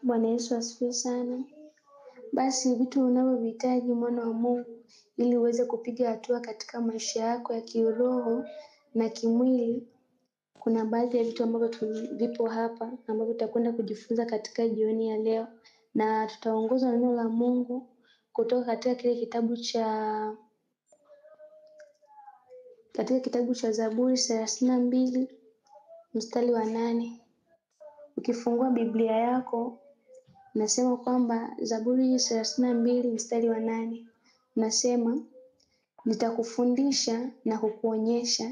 Bwana Yesu asifiwe sana. Basi vitu unavyohitaji mwana wa Mungu ili uweze kupiga hatua katika maisha yako ya kiroho na kimwili, kuna baadhi ya vitu ambavyo vipo hapa ambavyo tutakwenda kujifunza katika jioni ya leo, na tutaongozwa na neno la Mungu kutoka katika kitabu cha Zaburi 32 mstari wa 8. Ukifungua Biblia yako nasema kwamba Zaburi 32 mstari wa 8 nasema, nitakufundisha na kukuonyesha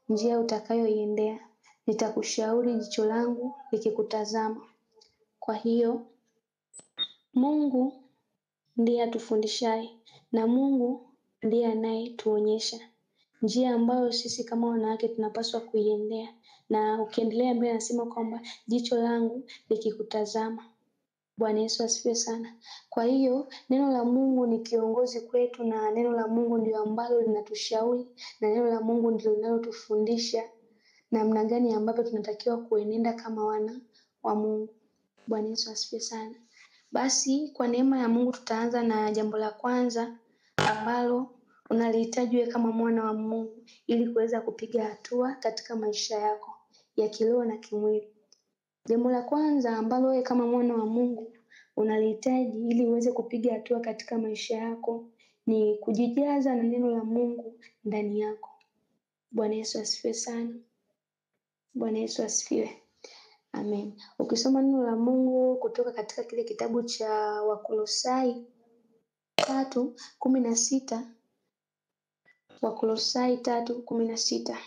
njia utakayoiendea, nitakushauri jicho langu likikutazama. Kwa hiyo Mungu ndiye atufundishaye na Mungu ndiye anayetuonyesha njia ambayo sisi kama wanawake tunapaswa kuiendea. Na ukiendelea mbele anasema kwamba jicho langu likikutazama. Bwana Yesu asifiwe sana. Kwa hiyo neno la Mungu ni kiongozi kwetu, na neno la Mungu ndio ambalo linatushauri, na neno la Mungu ndio linalotufundisha namna gani ambavyo tunatakiwa kuenenda kama wana wa Mungu. Bwana Yesu asifiwe sana. Basi kwa neema ya Mungu tutaanza na jambo la kwanza ambalo unalihitaji wewe kama mwana wa Mungu ili kuweza kupiga hatua katika maisha yako ya kiroho na kimwili. Jambo la kwanza ambalo wewe kama mwana wa Mungu unalihitaji ili uweze kupiga hatua katika maisha yako ni kujijaza na neno la Mungu ndani yako. Bwana Yesu asifiwe sana. Bwana Yesu asifiwe. Amen. Ukisoma neno la Mungu kutoka katika kile kitabu cha Wakolosai 3:16, Wakolosai 3:16.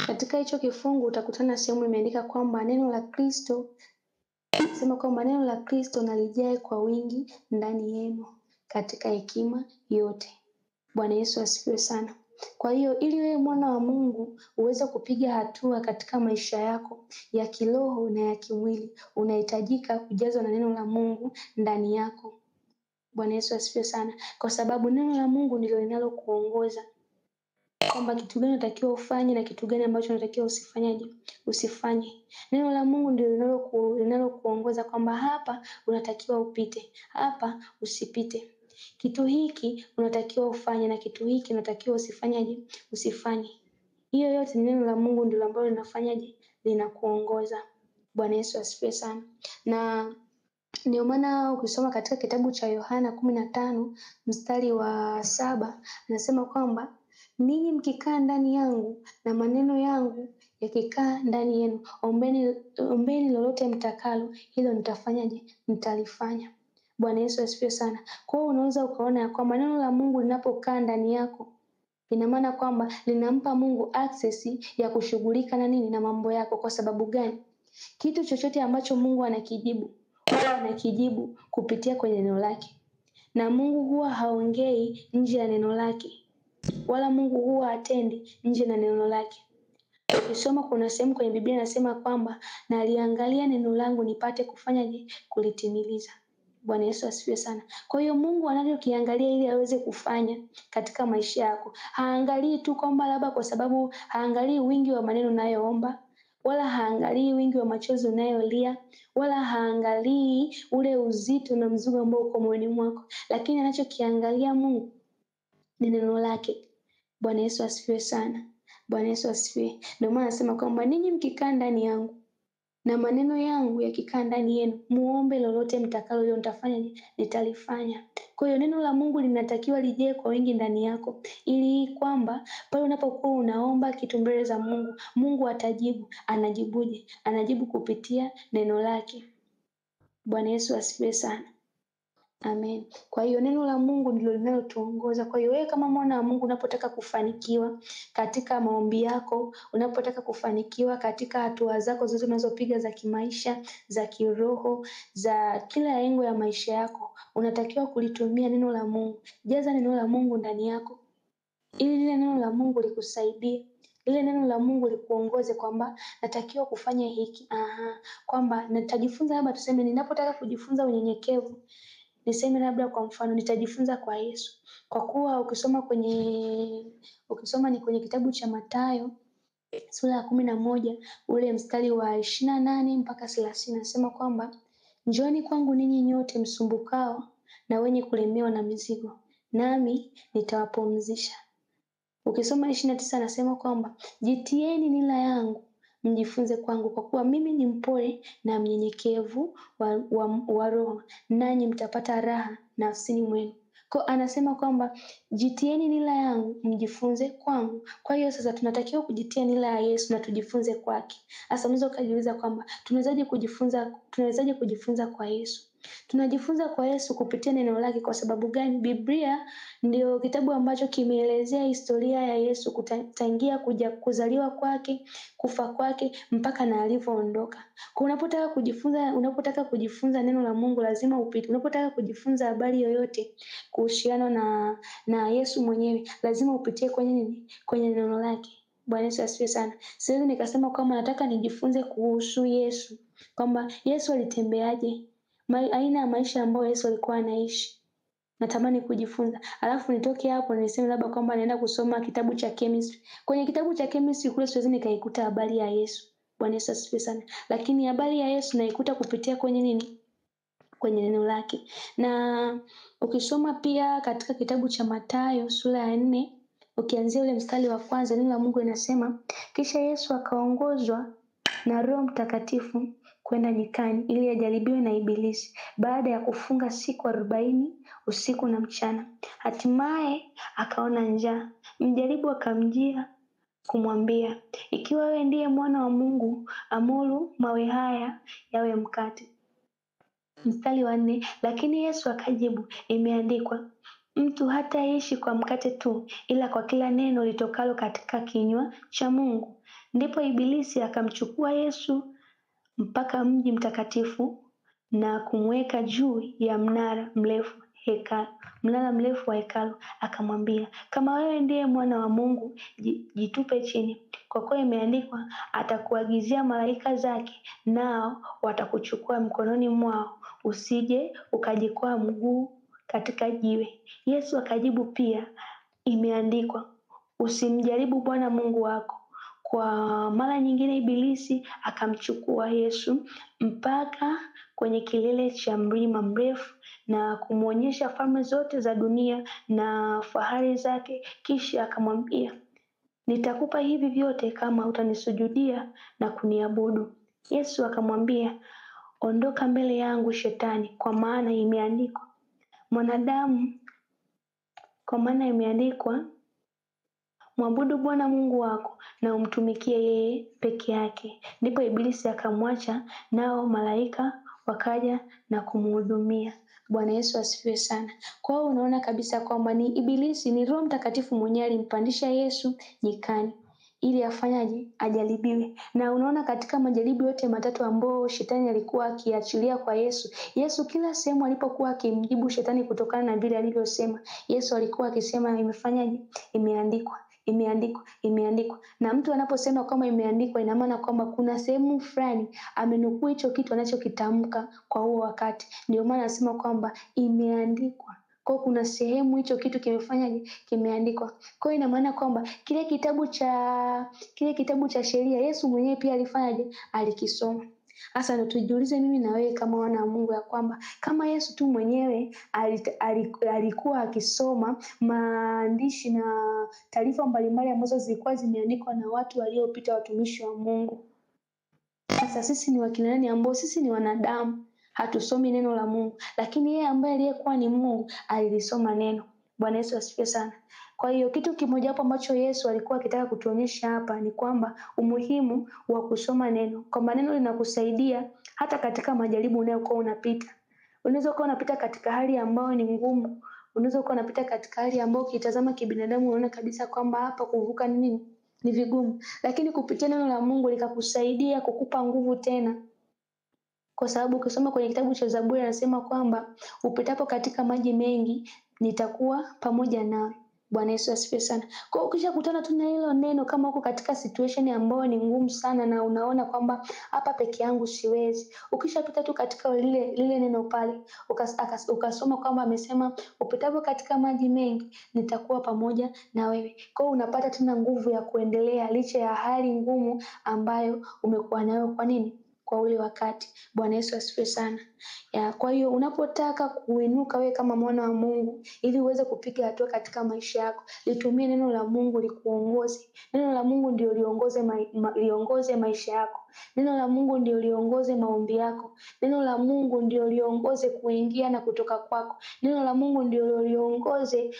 Katika hicho kifungu utakutana sehemu imeandika kwamba neno la Kristo, sema kwamba neno la Kristo nalijae kwa wingi ndani yenu katika hekima yote. Bwana Yesu asifiwe sana. Kwa hiyo ili wewe mwana wa Mungu uweze kupiga hatua katika maisha yako ya kiroho na ya kimwili, unahitajika kujazwa na neno la Mungu ndani yako. Bwana Yesu asifiwe sana. Kwa sababu neno la Mungu ndilo linalokuongoza kwamba kitu gani unatakiwa ufanye na kitu gani ambacho unatakiwa usifanye. Neno la Mungu ndilo linalokuongoza kwamba hapa unatakiwa upite, hapa usipite. Kitu hiki unatakiwa ufanye na kitu hiki unatakiwa usifanye. Hiyo yote ni neno la Mungu ndilo ambalo linakuongoza. Bwana Yesu asifiwe sana. Na ndio maana ukisoma katika kitabu cha Yohana 15 mstari wa 7 anasema kwamba ninyi mkikaa ndani yangu na maneno yangu yakikaa ndani yenu, ombeni lolote mtakalo, hilo nitalifanya. Bwana Yesu asifiwe sana. Kwa hiyo unaweza ukaona ya kwamba neno la Mungu linapokaa ndani yako, ina maana kwamba linampa Mungu access ya kushughulika na mambo yako. Kwa sababu gani? Kitu chochote ambacho Mungu anakijibu kupitia kwenye neno lake. Na Mungu huwa haongei nje ya neno lake, wala Mungu huwa hatendi nje na neno lake. Ukisoma kuna sehemu kwenye Biblia inasema kwamba naliangalia neno langu nipate kulitimiliza. Bwana Yesu asifiwe sana. Kwa hiyo Mungu anachokiangalia ili aweze kufanya katika maisha yako, haangalii tu kwamba labda, kwa sababu haangalii wingi wa maneno unayoomba, wala haangalii wingi wa machozi unayolia, wala haangalii ule uzito na mzigo ambao uko moyoni mwako, lakini anachokiangalia Mungu ni neno lake. Bwana Yesu asifiwe sana. Bwana Yesu asifiwe. Ndio maana anasema kwamba ninyi mkikaa ndani yangu na maneno yangu yakikaa ndani yenu, muombe lolote mtakalo, hilo nitalifanya. Kwa hiyo neno la Mungu linatakiwa lijae kwa wingi ndani yako, ili kwamba pale unapokuwa unaomba kitu mbele za Mungu, Mungu atajibu. Anajibuje? Anajibu kupitia neno lake. Bwana Yesu asifiwe sana. Amen. Kwa hiyo neno la Mungu ndilo linalotuongoza. Kwa hiyo wewe kama mwana wa Mungu unapotaka kufanikiwa katika maombi yako, unapotaka kufanikiwa katika hatua zako zote unazopiga za kimaisha, za kiroho, za kila engo ya maisha yako, unatakiwa kulitumia neno la Mungu. Jaza neno la Mungu ndani yako, ili lile neno la Mungu likusaidie. Ile neno la Mungu likuongoze kwamba natakiwa kufanya hiki. Kwamba nitajifunza, labda tuseme ninapotaka kujifunza unyenyekevu, niseme labda kwa mfano nitajifunza kwa Yesu. Kwa kuwa ukisoma ni kwenye kitabu cha Mathayo sura ya 11 ule mstari wa 28 mpaka 30 nasema kwamba Njooni kwangu ninyi nyote msumbukao na wenye kulemewa na mizigo, nami nitawapumzisha. Ukisoma 29 anasema kwamba jitieni nila yangu mjifunze kwangu, kwa kuwa mimi ni mpole na mnyenyekevu wa roho, nanyi mtapata raha nafsini mwenu. Kwa anasema kwamba jitieni nila yangu mjifunze kwangu. Kwa hiyo sasa tunatakiwa kujitia nila ya Yesu na tujifunze kwake. Sasa unaweza ukajiuliza kwamba tunawezaje kujifunza kwa Yesu? Tunajifunza kwa Yesu kupitia neno lake. Kwa sababu gani? Biblia ndio kitabu ambacho kimeelezea historia ya Yesu kutangia kuzaliwa kwake, kufa kwake mpaka na alivyoondoka. Kwa unapotaka kujifunza neno la Mungu lazima upite. Unapotaka kujifunza habari yoyote kuhusiana na Yesu mwenyewe lazima upitie kwenye nini? Kwenye neno lake. Bwana Yesu asifiwe sana. Siwezi nikasema kwamba nataka nijifunze kuhusu Yesu, kwamba Yesu alitembeaje, aina ya maisha ambayo Yesu alikuwa anaishi. Natamani kujifunza. Alafu nitoke hapo niseme labda kwamba naenda kusoma kitabu cha chemistry. Kwenye kitabu cha chemistry kule siwezi nikaikuta habari ya Yesu. Bwana Yesu asifiwe sana. Lakini habari ya Yesu naikuta kupitia kwenye nini? Kwenye neno lake. Na ukisoma pia katika kitabu cha Mathayo sura ya 4, ukianzia ule mstari wa kwanza, neno la Mungu linasema, kisha Yesu akaongozwa na Roho Mtakatifu kwenda nyikani ili ajaribiwe na Ibilisi, baada ya kufunga siku 40 usiku na mchana. Hatimaye akaona njaa. Mjaribu akamjia kumwambia, ikiwa wewe ndiye mwana wa Mungu, amuru mawe haya yawe mkate. Mstari wa 4, lakini Yesu akajibu, imeandikwa, mtu hataishi kwa mkate tu, ila kwa kila neno litokalo katika kinywa cha Mungu. Ndipo Ibilisi akamchukua Yesu mpaka mji mtakatifu na kumweka juu ya mnara mrefu wa hekalu, akamwambia, kama wewe ndiye mwana wa Mungu, jitupe chini, kwa kuwa imeandikwa, atakuagizia malaika zake, nao watakuchukua mkononi mwao, usije ukajikwaa mguu katika jiwe. Yesu akajibu pia, imeandikwa, usimjaribu Bwana Mungu wako. Kwa mara nyingine Ibilisi akamchukua Yesu mpaka kwenye kilele cha mlima mrefu na kumwonyesha falme zote za dunia na fahari zake, kisha akamwambia, nitakupa hivi vyote kama utanisujudia na kuniabudu. Yesu akamwambia, ondoka mbele yangu Shetani, kwa maana imeandikwa, mwabudu Bwana Mungu wako na umtumikie yeye peke yake. Ndipo Ibilisi akamwacha, nao malaika wakaja na kumhudumia. Bwana Yesu asifiwe sana. Kwa hiyo unaona kabisa kwamba ni Ibilisi, ni Roho Mtakatifu mwenyewe alimpandisha Yesu nyikani ili afanyaje? Ajaribiwe. Na unaona katika majaribu yote matatu ambayo Shetani alikuwa akiachilia kwa Yesu, Yesu kila sehemu alipokuwa akimjibu Shetani kutokana na vile alivyosema, Yesu alikuwa akisema imefanyaje? Imeandikwa. Imeandikwa, imeandikwa. Na mtu anaposema kwamba imeandikwa, ina maana kwamba kuna sehemu fulani amenukuu hicho kitu anachokitamka kwa huo wakati. Ndio maana anasema kwamba imeandikwa. Kwa kuna sehemu hicho kitu kimefanyaje? Kimeandikwa. Kwa ina maana kwamba kile kitabu cha sheria Yesu mwenyewe pia alifanyaje? Alikisoma. Sasa ndio tujiulize mimi na wewe kama wana wa Mungu ya kwamba kama Yesu tu mwenyewe alikuwa akisoma maandishi na taarifa mbalimbali ambazo zilikuwa zimeandikwa na watu waliopita, watumishi wa Mungu. Sasa sisi ni wakina nani ambao sisi ni wanadamu, hatusomi neno la Mungu, lakini yeye ambaye aliyekuwa ni Mungu alilisoma neno. Bwana Yesu asifiwe sana. Kwa hiyo kitu kimoja hapo ambacho Yesu alikuwa akitaka kutuonyesha hapa ni kwamba umuhimu wa kusoma neno. Kwamba neno linakusaidia hata katika majaribu unayokuwa unapita. Unaweza kuwa unapita katika hali ambayo ni ngumu. Unaweza kuwa unapita katika hali ambayo ukitazama kibinadamu unaona kabisa kwamba hapa kuvuka ni vigumu. Lakini kupitia neno la Mungu likakusaidia kukupa nguvu tena. Kwa sababu ukisoma kwenye kitabu cha Zaburi anasema kwamba upitapo katika maji mengi nitakuwa pamoja nawe. Bwana Yesu asifiwe sana. Kwa ukishakutana tu na hilo neno, kama uko katika situation ambayo ni ngumu sana na unaona kwamba hapa peke yangu siwezi, ukishapita tu katika lile neno pale, ukasoma kwamba amesema upitapo katika maji mengi nitakuwa pamoja na wewe. Kwa hiyo unapata tena nguvu ya kuendelea licha ya hali ngumu ambayo umekuwa nayo. Kwa nini? kwa ule wakati. Bwana Yesu asifiwe sana. Kwa hiyo unapotaka kuinuka wewe kama mwana wa Mungu, ili uweze kupiga hatua katika maisha yako, litumie neno la Mungu likuongoze. Neno la Mungu ndio liongoze maisha yako. Neno la Mungu ndio liongoze maombi yako. Neno la Mungu ndio liongoze kuingia na kutoka kwako. Neno la Mungu ndio liongoze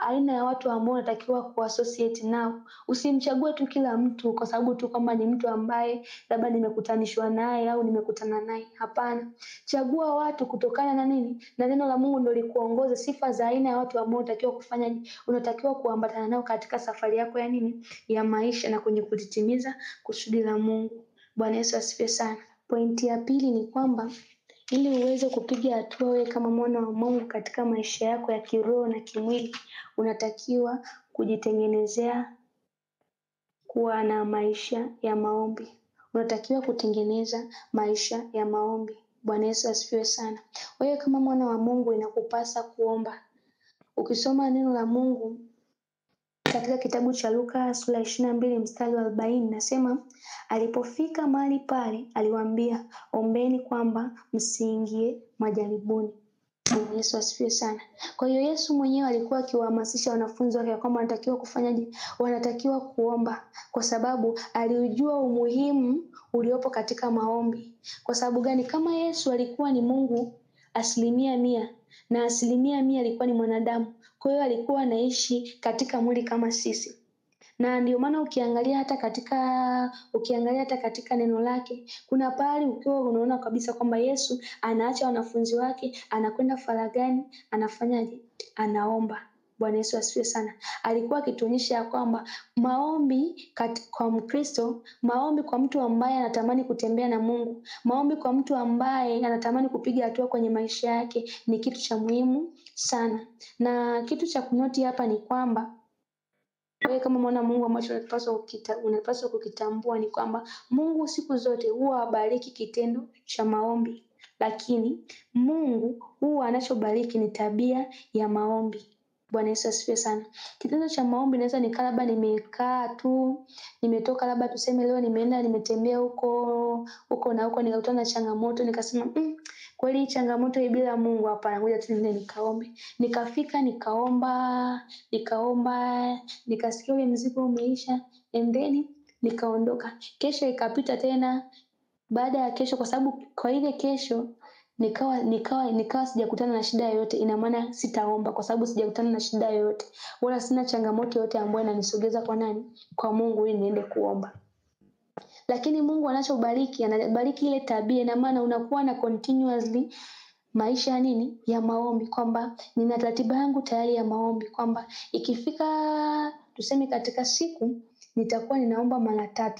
aina ya watu ambao unatakiwa kuassociate nao. Usimchague tu kila mtu kwa sababu tu kama ni mtu ambaye labda nimekutanishwa naye au nimekutana naye. Hapana. Chagua watu kutokana na nini? Na neno la Mungu ndio likuongoze sifa za aina ya watu ambao unatakiwa kufanya, unatakiwa kuambatana nao katika safari yako ya nini? Ya maisha na kwenye kulitimiza kusudi la Mungu. Bwana Yesu asifiwe sana. Pointi ya pili ni kwamba ili uweze kupiga hatua wewe kama mwana wa Mungu katika maisha yako ya kiroho na kimwili, unatakiwa kujitengenezea kuwa na maisha ya maombi. Unatakiwa kutengeneza maisha ya maombi. Bwana Yesu asifiwe sana. Wewe kama mwana wa Mungu inakupasa kuomba. Ukisoma neno la Mungu katika kitabu cha Luka sura 22 mstari wa 40 nasema, alipofika mahali pale aliwaambia, ombeni kwamba msiingie majaribuni. Bwana Yesu asifiwe sana. Kwa hiyo Yesu mwenyewe alikuwa akiwahamasisha wanafunzi wake kwamba wanatakiwa kufanyaje? Wanatakiwa kuomba, kwa sababu alijua umuhimu uliopo katika maombi. Kwa sababu gani? Kama Yesu alikuwa ni Mungu 100% na 100% alikuwa ni mwanadamu, kwa hiyo alikuwa anaishi katika mwili kama sisi. Na ndio maana ukiangalia hata katika neno lake, kuna pale ukiwa unaona kabisa kwamba Yesu anaacha wanafunzi wake, anakwenda faragani, anafanyaje? Anaomba. Bwana Yesu asifiwe sana. Alikuwa akituonyesha kwamba maombi kwa Mkristo, maombi kwa mtu ambaye anatamani kutembea na Mungu, maombi kwa mtu ambaye anatamani kupiga hatua kwenye maisha yake ni kitu cha muhimu sana. Na kitu cha kunoti hapa ni kwamba wewe kama mwana Mungu ambacho unapaswa kukitambua ni kwamba Mungu siku zote huwa habariki kitendo cha maombi, lakini Mungu huwa anachobariki ni tabia ya maombi. Bwana Yesu asifiwe sana. Kitendo cha maombi naweza labda nimekaa tu, nimetoka labda tuseme leo nimetembea huko na huko, nikakutana na changamoto, nikasema kweli changamoto hii bila Mungu hapana, ngoja tu niende nikaombe. Nikafika nikaomba, nikasikia ule mzigo umeisha, and then nikaondoka. Kesho ikapita tena, baada ya kesho, kwa sababu kwa ile kesho nikawa sijakutana na shida yoyote, ina maana sitaomba kwa sababu sijakutana na shida yoyote, wala sina changamoto yoyote ambayo inanisogeza kwa nani? Kwa Mungu, ili niende kuomba. Lakini Mungu anachobariki, anabariki ile tabia, na maana unakuwa na continuously maisha ya nini? Ya maombi, kwamba nina ratiba yangu tayari ya maombi, kwamba ikifika tuseme katika siku nitakuwa ninaomba mara 3.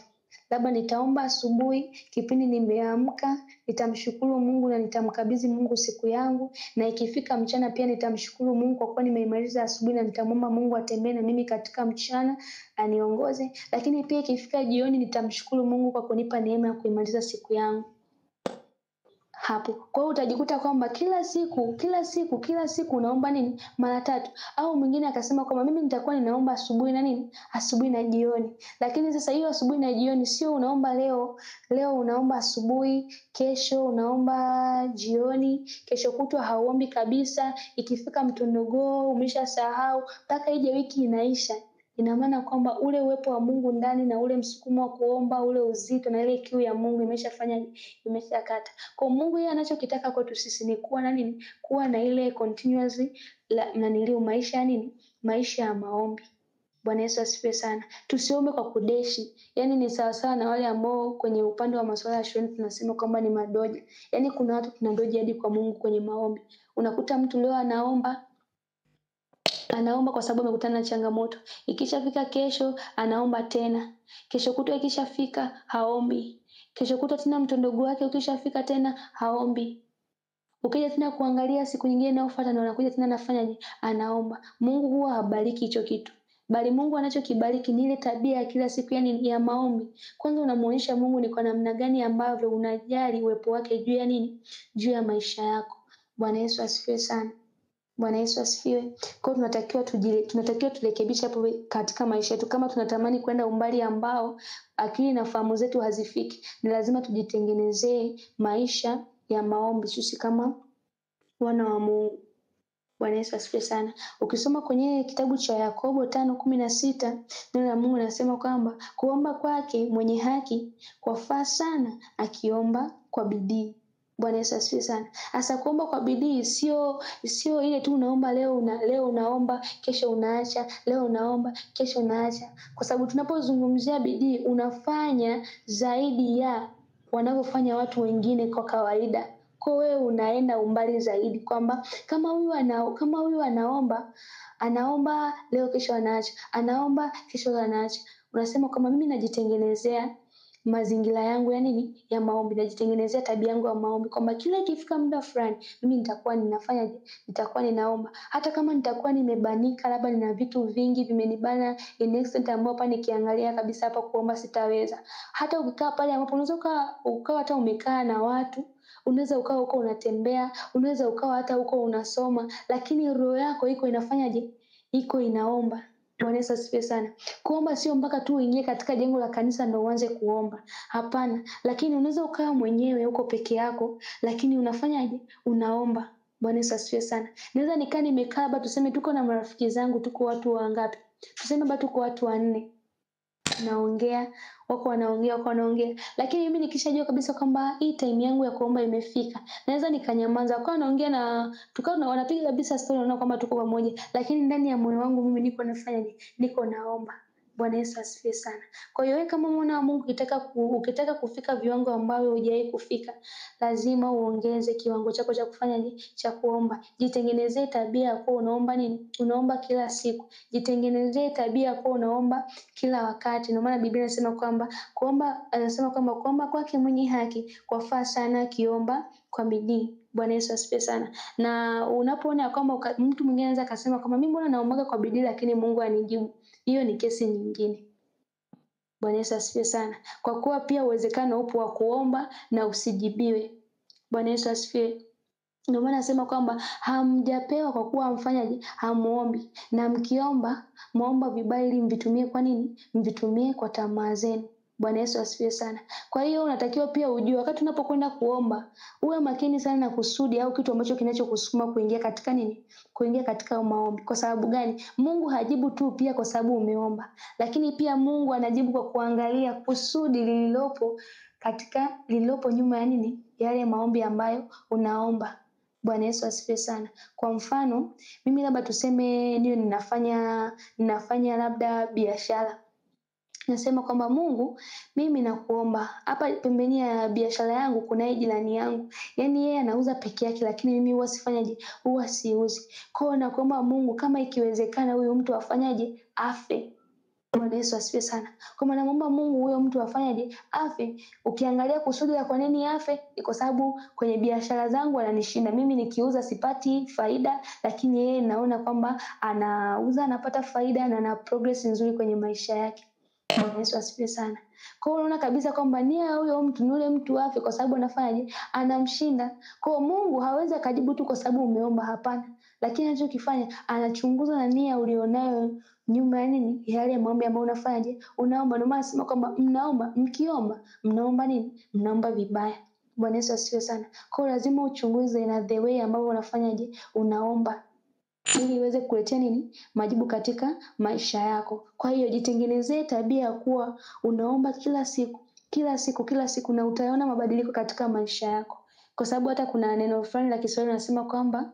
Labda nitaomba asubuhi kipindi nimeamka, nitamshukuru Mungu na nitamkabidhi Mungu siku yangu, na ikifika mchana pia nitamshukuru Mungu kwa kuwa nimeimaliza asubuhi, na nitamwomba Mungu atembee na mimi katika mchana, aniongoze. Lakini pia ikifika jioni nitamshukuru Mungu kwa kunipa neema ya kuimaliza siku yangu hapo. Kwa hiyo utajikuta kwamba kila siku unaomba nini? Mara 3. Au mwingine akasema kwamba mimi nitakuwa ninaomba asubuhi na nini? Asubuhi na jioni. Lakini sasa hiyo asubuhi na jioni sio unaomba leo unaomba asubuhi, kesho unaomba jioni, kesho kutwa hauombi kabisa, ikifika mtondogoo umeshasahau, mpaka ije wiki inaisha. Ina maana kwamba ule uwepo wa Mungu ndani na ule msukumo wa kuomba, ule uzito na ile kiu ya Mungu imeshakata. Kwa Mungu yeye anachokitaka kwetu sisi ni kuwa na nini? Kuwa na ile continuously maisha ya nini? Maisha ya maombi. Bwana Yesu asifiwe sana. Tusiombe kwa kudeshi. Yaani ni sawa na wale ambao kwenye upande wa masuala ya shule tunasema kwamba ni madoja. Yaani kuna watu tunadoja hadi kwa Mungu kwenye maombi. Unakuta mtu leo anaomba kwa sababu amekutana na changamoto. Ikishafika kesho anaomba tena. Kesho kutwa ikishafika haombi. Kesho kutwa tena mtondogo wake ukishafika tena haombi. Ukija tena kuangalia siku nyingine inayofuata na anakuja tena anafanyaje? Anaomba. Mungu huwa habariki hicho kitu. Bali Mungu anachokibariki ni ile tabia ya kila siku, yani ya maombi. Kwanza unamuonyesha Mungu ni kwa namna gani ambavyo unajali uwepo wake juu ya nini? Juu ya maisha yako. Bwana Yesu asifiwe sana. Bwana Yesu asifiwe. Kwa hiyo tunatakiwa turekebishe hapo katika maisha yetu. Kama tunatamani kwenda umbali ambao akili na fahamu zetu hazifiki, ni lazima tujitengenezee maisha ya maombi sisi kama wana wa Mungu. Bwana Yesu asifiwe sana. Ukisoma kwenye kitabu cha Yakobo 5:16, neno la Mungu linasema kwamba kuomba kwake mwenye haki kwafaa sana akiomba kwa bidii. Bwana Yesu asifiwe sana. Hasa kuomba kwa bidii sio ile tu unaomba leo unaomba kesho unaacha, leo unaomba kesho unaacha. Kwa sababu tunapozungumzia bidii, unafanya zaidi ya wanavyofanya watu wengine kwa kawaida. Kwa wewe unaenda umbali zaidi, kwamba kama huyu anaomba leo kesho anaacha, anaomba kesho anaacha. Unasema kama mimi najitengenezea mazingira yangu ya nini, ya maombi, najitengenezea tabia yangu ya maombi, kwamba kila ikifika muda fulani mimi nitakuwa ninaomba, hata kama nitakuwa nimebanika, labda nina vitu vingi vimenibana in extent ambapo hapa nikiangalia kabisa hapa kuomba sitaweza. Hata ukikaa pale ambapo unaweza ukawa hata umekaa na watu, unaweza ukawa huko unatembea, unaweza ukawa hata huko unasoma, lakini roho yako iko inafanyaje? Iko inaomba. Bwana Yesu asifiwe sana. Kuomba sio mpaka tu uingie katika jengo la kanisa ndio uanze kuomba. Hapana, lakini unaweza ukawa mwenyewe huko peke yako, lakini unafanyaje? Unaomba. Bwana Yesu asifiwe sana. Naweza nikaa nimekaa hapa, tuseme tuko na marafiki zangu, tuko watu wangapi? Tuseme hapa tuko watu 4. Naongea, wako wanaongea, lakini mimi nikishajua kabisa kwamba hii time yangu ya kuomba imefika, naweza nikanyamaza. Kwa naongea na tukao wanapiga kabisa story, naona kwamba tuko pamoja, lakini ndani ya moyo wangu mimi niko naomba. Bwana Yesu asifiwe sana. Kwa hiyo wewe kama mwana wa Mungu ukitaka kufika viwango ambavyo hujawahi kufika, lazima uongeze kiwango chako cha kufanya cha kuomba. Jitengenezee tabia ya kuwa unaomba nini? Unaomba kila siku. Jitengenezee tabia ya kuwa unaomba kila wakati. Ndio maana Biblia inasema kwamba kuomba kwake mwenye haki kwafaa sana akiomba kwa bidii. Bwana Yesu asifiwe sana. Na unapoona kwamba mtu mwingine anaweza akasema kwamba mimi mbona naombaga kwa bidii lakini Mungu anijibu, hiyo ni kesi nyingine. Bwana Yesu asifiwe sana. Kwa kuwa pia uwezekano upo wa kuomba na usijibiwe. Bwana Yesu asifiwe. Ndio maana nasema kwamba hamjapewa kwa kuwa mfanyaje? Hamuombi. Na mkiomba, muomba vibaya ili mvitumie kwa nini? Mvitumie kwa tamaa zenu. Bwana Yesu asifiwe sana. Kwa hiyo unatakiwa pia ujue wakati unapokwenda kuomba, uwe makini sana na kusudi au kitu ambacho kinachokusukuma kuingia katika nini? Kuingia katika maombi. Kwa sababu gani? Mungu hajibu tu pia kwa sababu umeomba, lakini pia Mungu anajibu kwa kuangalia kusudi lililopo nyuma ya nini? Yale maombi ambayo unaomba. Bwana Yesu asifiwe sana. Kwa mfano, mimi labda tuseme niyo ninafanya labda biashara. Nasema kwamba Mungu, mimi nakuomba hapa pembeni ya biashara yangu kuna jirani yangu. Yaani yeye anauza peke yake lakini mimi huwa sifanyaje? Huwa siuzi. Kwa hiyo nakuomba Mungu, kama ikiwezekana huyo mtu afanyaje? Afe. Bwana Yesu asifiwe sana. Kwa maana naomba Mungu huyo mtu afanyaje? Afe. Ukiangalia kusudi la kwa nini afe, ni kwa sababu kwenye biashara zangu ananishinda. Mimi nikiuza sipati faida, lakini yeye naona kwamba anauza anapata faida na ana progress nzuri kwenye maisha yake. Bwana Yesu asifiwe sana. Kwa hiyo unaona kabisa kwamba nia huyo mtu ni yule mtu wake kwa sababu anafanyaje? Anamshinda. Kwa hiyo Mungu hawezi akajibu tu kwa sababu umeomba, hapana. Lakini anachokifanya anachunguza na nia ulionayo nyuma ya nini? Yale maombi ambayo unafanyaje? Unaomba. Ndio maana nasema kwamba mkiomba, mnaomba nini? Mnaomba vibaya. Bwana Yesu asifiwe sana. Kwa hiyo lazima uchunguze na the way ambao unafanyaje? Unaomba, ili iweze kuletea nini? Majibu katika maisha yako. Kwa hiyo jitengenezee tabia ya kuwa unaomba kila siku na utaona mabadiliko katika maisha yako. Kwa sababu hata kuna neno fulani la Kiswahili nasema kwamba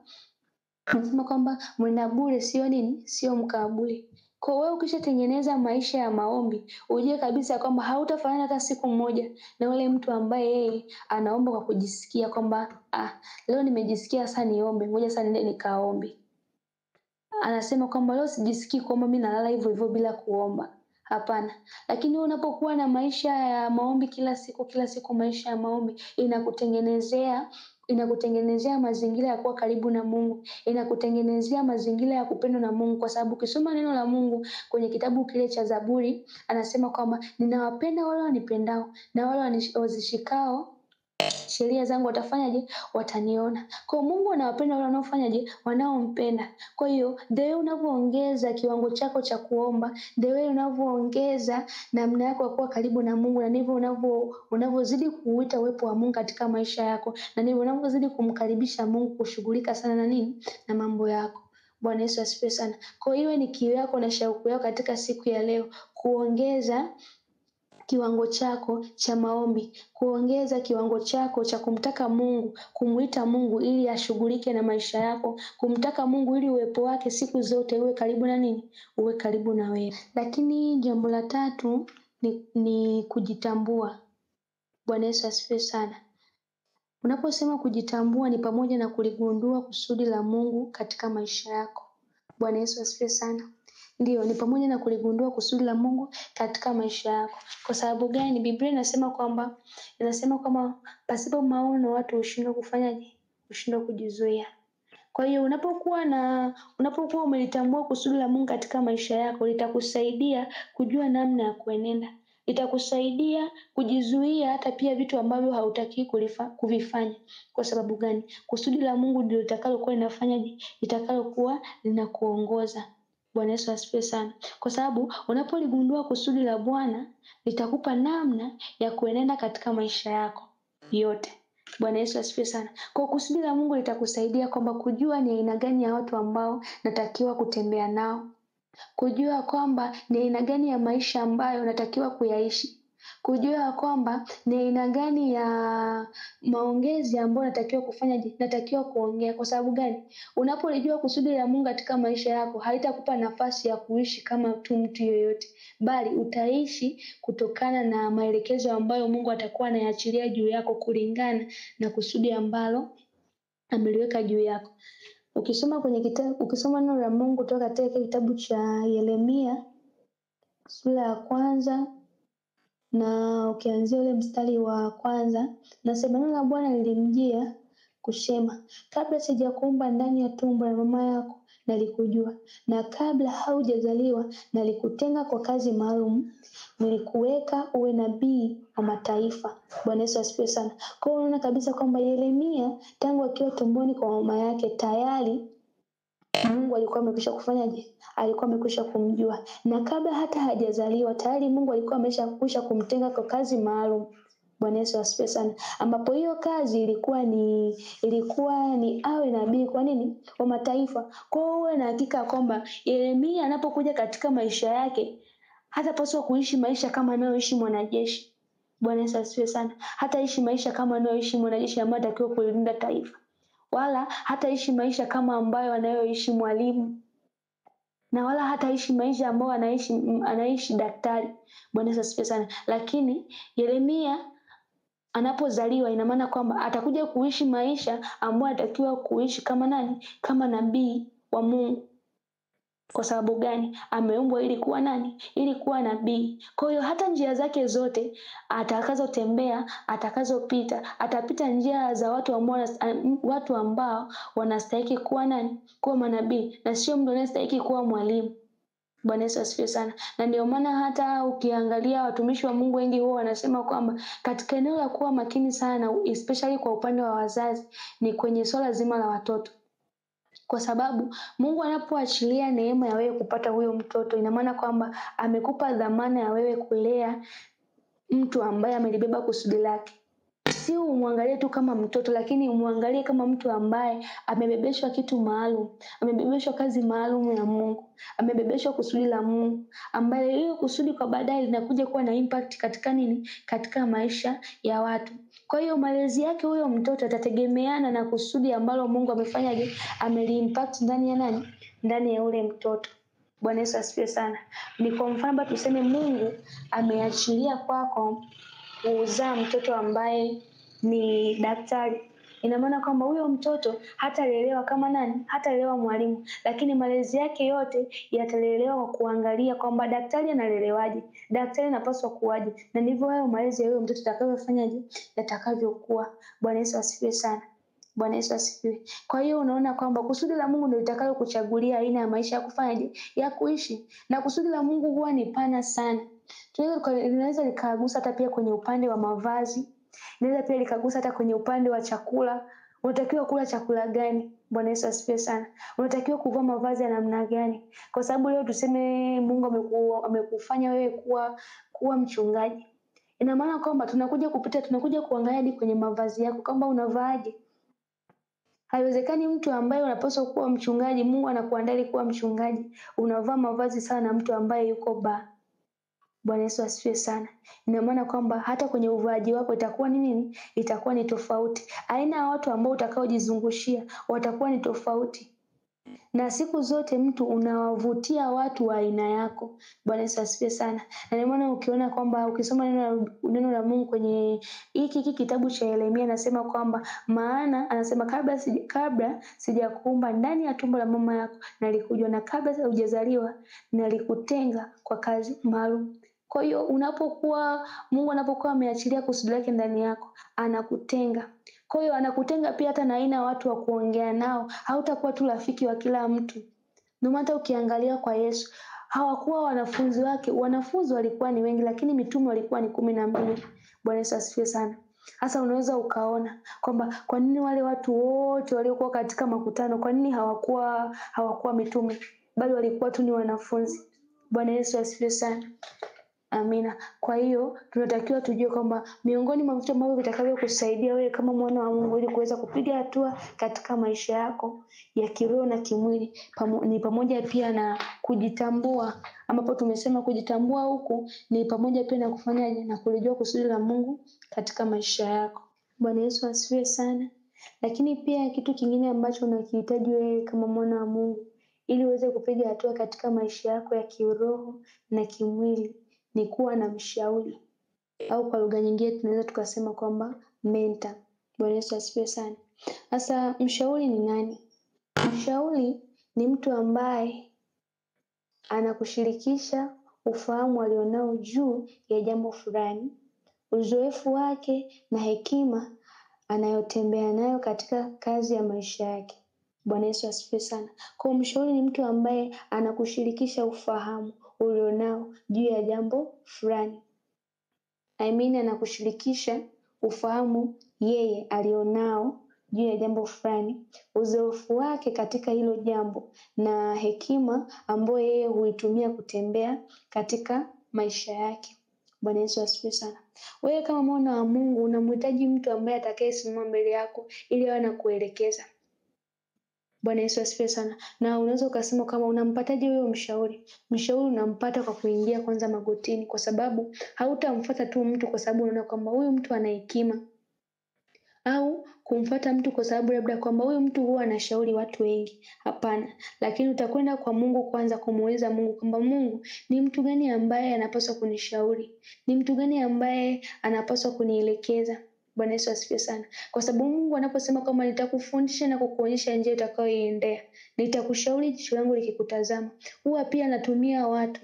mwenda bure sio nini? Sio mkaa bure. Kwa wewe ukishatengeneza maisha ya maombi, ujue kabisa kwamba hautafanana hata siku moja na yule mtu ambaye yeye anaomba kwa kujisikia kwamba leo nimejisikia sasa niombe, ngoja sasa niende nikaombe. Anasema kwamba leo sijisikii kuomba, mimi nalala hivyo hivyo bila kuomba. Hapana. Lakini unapokuwa na maisha ya maombi kila siku maisha ya maombi inakutengenezea mazingira ya kuwa karibu na Mungu. Inakutengenezea mazingira ya kupendwa na Mungu, kwa sababu ukisoma neno la Mungu kwenye kitabu kile cha Zaburi, anasema kwamba ninawapenda wale wanipendao na wale wazishikao sheria zangu watafanyaje? Wataniona. Kwa hiyo Mungu anawapenda wale wanaofanyaje? Wanaompenda. Kwa hiyo the way unavyoongeza kiwango chako cha kuomba, the way unavyoongeza namna yako ya kuwa karibu na Mungu, na ndivyo unavyozidi kuuita uwepo wa Mungu katika maisha yako, na ndivyo unavyozidi kumkaribisha Mungu kushughulika sana na nini? Na mambo yako. Bwana Yesu asifiwe sana. Kwa hiyo ni kiu yako na shauku yako katika siku ya leo kuongeza kiwango chako cha maombi, kuongeza kiwango chako cha kumtaka Mungu, kumuita Mungu ili ashughulike na maisha yako, kumtaka Mungu ili uwepo wake siku zote uwe karibu na nini? Uwe karibu na wewe. Lakini jambo la tatu ni kujitambua. Bwana Yesu asifiwe sana. Unaposema kujitambua ni pamoja na kuligundua kusudi la Mungu katika maisha yako. Bwana Yesu asifiwe sana. Ndio, ni pamoja na kuligundua kusudi la Mungu katika maisha yako. Kwa sababu gani? Biblia inasema kwamba pasipo maono watu hushindwa kufanyaje? Hushindwa kujizuia. Kwa hiyo unapokuwa umelitambua kusudi la Mungu katika maisha yako, litakusaidia kujua namna ya kuenenda. Itakusaidia kujizuia hata pia vitu ambavyo hautaki kuvifanya. Kwa sababu gani? Kusudi la Mungu ndio litakalokuwa linafanyaje? Litakalokuwa linakuongoza. Bwana Yesu asifiwe sana. Kwa sababu unapoligundua kusudi la Bwana, litakupa namna ya kuenenda katika maisha yako yote. Bwana Yesu asifiwe sana. Kwa kusudi la Mungu litakusaidia kwamba kujua ni aina gani ya watu ambao natakiwa kutembea nao. Kujua kwamba ni aina gani ya maisha ambayo natakiwa kuyaishi. Kujua kwamba ni aina gani ya maongezi ambayo natakiwa kuongea. Kwa sababu gani? Unapolijua kusudi la Mungu katika maisha yako, haitakupa nafasi ya kuishi kama mtu yoyote, bali utaishi kutokana na maelekezo ambayo Mungu atakuwa anayaachilia juu yako kulingana na kusudi ambalo ameliweka juu yako. Ukisoma neno la Mungu kutoka katika kitabu cha Yeremia sura ya 1 na ukianzia ule mstari wa 1, nasema neno la Bwana lilimjia kusema, kabla sijakuumba ndani ya tumbo la mama yako nalikujua, na kabla haujazaliwa nalikutenga kwa kazi maalum, nilikuweka uwe nabii wa mataifa. Bwana Yesu asifiwe sana. Kwa hiyo unaona kabisa kwamba Yeremia tangu akiwa tumboni kwa mama yake tayari Mungu alikuwa amekwisha kufanyaje? Alikuwa amekwisha kumjua. Na kabla hata hajazaliwa tayari Mungu alikuwa ameshakwisha kumtenga kwa kazi maalum. Bwana Yesu asifiwe sana. Ambapo hiyo kazi ilikuwa ni awe nabii kwa nini? Wa mataifa. Kwa hiyo uwe na hakika kwamba Yeremia anapokuja katika maisha yake hatapaswa kuishi maisha kama anayoishi mwanajeshi. Bwana Yesu asifiwe sana. Hataishi maisha kama anayoishi mwanajeshi ambaye atakiwa kulinda taifa. Wala hataishi maisha kama ambayo anayoishi mwalimu, na wala hataishi maisha ambayo anaishi daktari. Bwana Yesu asifiwe sana. Lakini Yeremia anapozaliwa ina maana kwamba atakuja kuishi maisha ambayo atakiwa kuishi kama nani? Kama nabii wa Mungu. Kwa sababu gani? Ameumbwa ili kuwa nani? Ili kuwa nabii. Kwa hiyo hata njia zake zote atakazotembea, atakazopita, atapita njia za watu ambao wanastahili kuwa nani? Kuwa manabii, na sio mtu anayestahili kuwa mwalimu. Bwana Yesu asifiwe sana. Na ndio maana hata ukiangalia watumishi wa Mungu wengi huwa wanasema kwamba katika eneo la kuwa makini sana, especially kwa upande wa wazazi, ni kwenye swala zima la watoto. Kwa sababu Mungu anapoachilia neema ya wewe kupata huyo mtoto, ina maana kwamba amekupa dhamana ya wewe kulea mtu ambaye amelibeba kusudi lake. Si umwangalie tu kama mtoto, lakini umwangalie kama mtu ambaye amebebeshwa kitu maalum, amebebeshwa kazi maalum ya Mungu, amebebeshwa kusudi la Mungu, ambaye hiyo kusudi kwa baadaye linakuja kuwa na impact katika nini? Katika maisha ya watu. Kwa hiyo malezi yake huyo mtoto atategemeana na kusudi ambalo Mungu amefanyaje? Ameliimpact ndani ya nani? Ndani ya ule mtoto. Bwana Yesu asifiwe sana. Ni kwa mfano tuseme Mungu ameachilia kwako kuzaa mtoto ambaye ni daktari. Ina maana kwamba huyo mtoto hatalelewa kama nani? Hatalelewa mwalimu, lakini malezi yake yote yatalelewa kwa kuangalia kwamba daktari analelewaje, daktari anapaswa kuwaje, na ndivyo hayo malezi ya huyo mtoto atakavyofanyaje? Yatakavyokuwa. Bwana Yesu asifiwe sana. Bwana Yesu asifiwe. Kwa hiyo unaona kwamba kusudi la Mungu ndio litakalo kuchagulia aina ya maisha ya kufanyaje? Ya kuishi. Na kusudi la Mungu huwa ni pana sana. Tunaweza likagusa hata pia kwenye upande wa mavazi. Inaweza pia likagusa hata kwenye upande wa chakula. Unatakiwa kula chakula gani? Bwana Yesu asifiwe sana. Unatakiwa kuvaa mavazi ya namna gani? Kwa sababu leo tuseme Mungu amekufanya wewe kuwa mchungaji. Ina maana kwamba tunakuja kuangalia hadi kwenye mavazi yako kwamba unavaaje. Haiwezekani mtu ambaye unapaswa kuwa mchungaji, Mungu anakuandaa kuwa mchungaji, unavaa mavazi sawa na mtu ambaye yuko baa. Bwana Yesu asifiwe sana. Ina maana kwamba hata kwenye uvaaji wako itakuwa ni nini? Itakuwa ni tofauti. Aina ya watu ambao utakaojizungushia watakuwa ni tofauti. Na siku zote mtu unawavutia watu wa aina yako. Bwana Yesu asifiwe sana. Na ndio maana ukiona kwamba ukisoma neno la Mungu kwenye hiki kitabu cha Yeremia, anasema kwamba maana anasema kabla sijakuumba ndani ya tumbo la mama yako nalikujua, na kabla hujazaliwa nalikutenga kwa kazi maalum. Kwa hiyo Mungu anapokuwa ameachilia kusudi lake ndani yako, anakutenga. Kwa hiyo anakutenga pia hata na aina watu wa kuongea nao. Hautakuwa tu rafiki wa kila mtu. Ndio maana ukiangalia kwa Yesu, hawakuwa wanafunzi wake. Wanafunzi walikuwa ni wengi, lakini mitume walikuwa ni 12. Bwana Yesu asifiwe sana. Sasa unaweza ukaona kwamba kwa nini wale watu wote waliokuwa katika makutano, kwa nini hawakuwa mitume, bali walikuwa tu ni wanafunzi. Bwana Yesu asifiwe sana. Amina. Kwa hiyo tunatakiwa tujue kwamba miongoni mwa vitu ambavyo vitakavyokusaidia wewe kama mwana wa Mungu ili kuweza kupiga hatua katika maisha yako ya kiroho na kimwili ni pamoja pia na kujitambua, ambapo tumesema kujitambua huku ni pamoja pia na kufanyaje na kulijua kusudi la Mungu katika maisha yako. Bwana Yesu asifiwe sana. Lakini pia kitu kingine ambacho unakihitaji wewe kama mwana wa Mungu ili uweze kupiga hatua katika maisha yako ya kiroho na kimwili ni kuwa na mshauri, au kwa lugha nyingine tunaweza tukasema kwamba mentor. Bwana Yesu asifiwe sana. Sasa mshauri ni nani? Mshauri ni mtu ambaye anakushirikisha ufahamu alionao juu ya jambo fulani, uzoefu wake na hekima anayotembea nayo katika kazi ya maisha yake. Bwana Yesu asifiwe sana. Kwa mshauri ni mtu ambaye anakushirikisha ufahamu ulionao juu ya jambo fulani. Anakushirikisha ufahamu yeye alionao juu ya jambo fulani, uzoefu wake katika hilo jambo na hekima ambayo yeye huitumia kutembea katika maisha yake. Bwana Yesu asifiwe sana. Wewe kama mwana wa Mungu unamhitaji mtu ambaye atakayesimama mbele yako ili awe anakuelekeza. Bwana Yesu asifiwe sana. Na unaweza ukasema kama unampataje huyo mshauri? Mshauri unampata kwa kuingia kwanza magotini, kwa sababu hautamfuata tu mtu kwa sababu unaona kwamba huyu mtu ana hekima, au kumfuata mtu kwa sababu labda kwamba huyu mtu huwa anashauri watu wengi. Hapana, lakini utakwenda kwa Mungu kwanza kumuuliza Mungu kwamba Mungu, ni mtu gani ambaye anapaswa kunishauri? Ni mtu gani ambaye anapaswa kunielekeza? Bwana Yesu asifiwe sana. Kwa sababu Mungu anaposema kama nitakufundisha na kukuonyesha njia utakayoiendea, nitakushauri jicho langu likikutazama, huwa pia anatumia watu.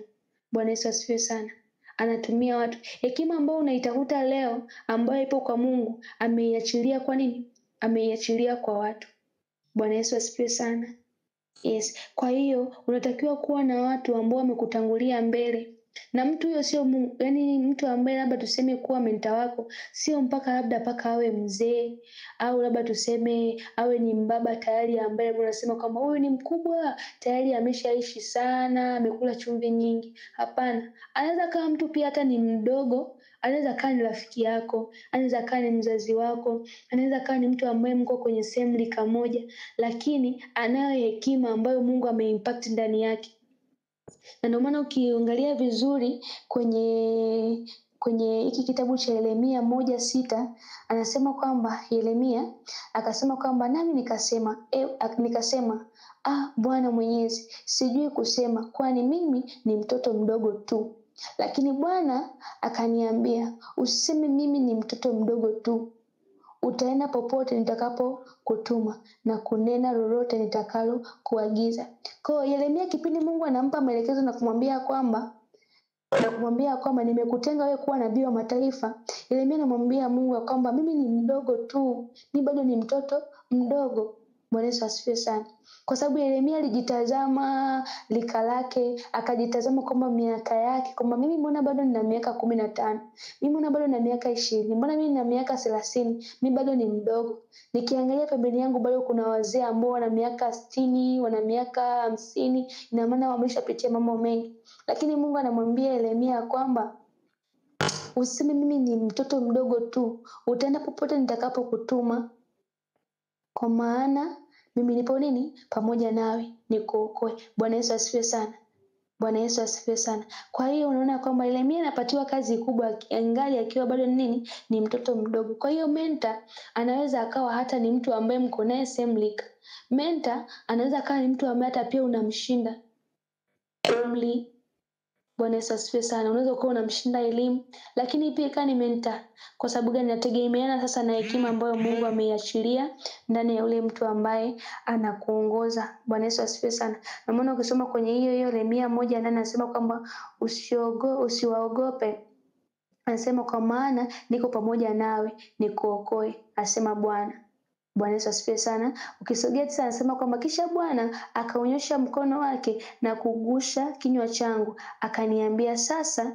Bwana Yesu asifiwe sana. Anatumia watu. Hekima ambayo unaitafuta leo ambayo ipo kwa Mungu, ameiachilia kwa nini? Ameiachilia kwa watu. Bwana Yesu asifiwe sana. Yes. Kwa hiyo unatakiwa kuwa na watu ambao wamekutangulia mbele. Na mtu huyo sio Mungu, yani mtu ambaye labda tuseme kuwa mentor wako sio mpaka awe mzee, au labda tuseme awe ni mbaba tayari ambaye unasema kwamba huyu ni mkubwa tayari ameshaishi sana, amekula chumvi nyingi. Hapana, anaweza kama mtu pia hata ni mdogo, anaweza kama ni rafiki yako, anaweza kama ni mzazi wako, anaweza kama ni mtu ambaye mko kwenye same rika moja, lakini anayo hekima ambayo Mungu ameimpact ndani yake. Na ndio maana ukiangalia vizuri kwenye hiki kitabu cha Yeremia 1:6 anasema kwamba Yeremia akasema kwamba nami nikasema Bwana Mwenyezi, sijui kusema, kwani mimi ni mtoto mdogo tu. Lakini Bwana akaniambia, usiseme mimi ni mtoto mdogo tu. Utaenda popote nitakapo kutuma na kunena lolote nitakalo kuagiza. Kwa Yeremia kipindi Mungu anampa maelekezo na kumwambia kwamba nimekutenga wewe kuwa nabii wa mataifa, Yeremia anamwambia Mungu kwamba mimi ni mdogo tu, mimi bado ni mtoto mdogo. Bwana Yesu asifiwe sana. Kwa sababu Yeremia alijitazama lika lake, akajitazama kwamba miaka yake, kwamba mimi mbona bado nina miaka 15, mimi mbona bado nina miaka 20, mbona mimi nina miaka 30, mimi bado ni mdogo. Nikiangalia pembeni yangu bado kuna wazee ambao wana miaka 60, wana miaka 50, ina maana wameshapitia mambo mengi. Lakini Mungu anamwambia Yeremia kwamba usiseme mimi ni mtoto mdogo tu, utaenda popote nitakapokutuma, kwa maana mimi nipo nini? Pamoja nawe, nikuokoe. Bwana Yesu asifiwe sana. Bwana Yesu asifiwe sana. Kwa hiyo unaona kwamba Yeremia anapatiwa kazi kubwa angali akiwa bado nini? Ni mtoto mdogo. Kwa hiyo mentor anaweza akawa hata ni mtu ambaye mko naye same league. Mentor anaweza akawa ni mtu ambaye hata pia unamshinda umri. Bwana Yesu asifiwe sana. Unaweza kuwa unamshinda elimu, lakini pia kama ni mentor. Kwa sababu gani? Inategemeana sasa na hekima ambayo Mungu ameiachilia ndani ya yule mtu ambaye anakuongoza. Bwana Yesu asifiwe sana. Na maana ukisoma kwenye hiyo Yeremia 1:8 anasema kwamba usiwaogope. Anasema kwa maana niko pamoja nawe, nikuokoe, asema Bwana. Bwana Yesu asifiwe sana. Ukisogea tena anasema kwamba kisha Bwana akaonyesha mkono wake na kugusha kinywa changu, akaniambia sasa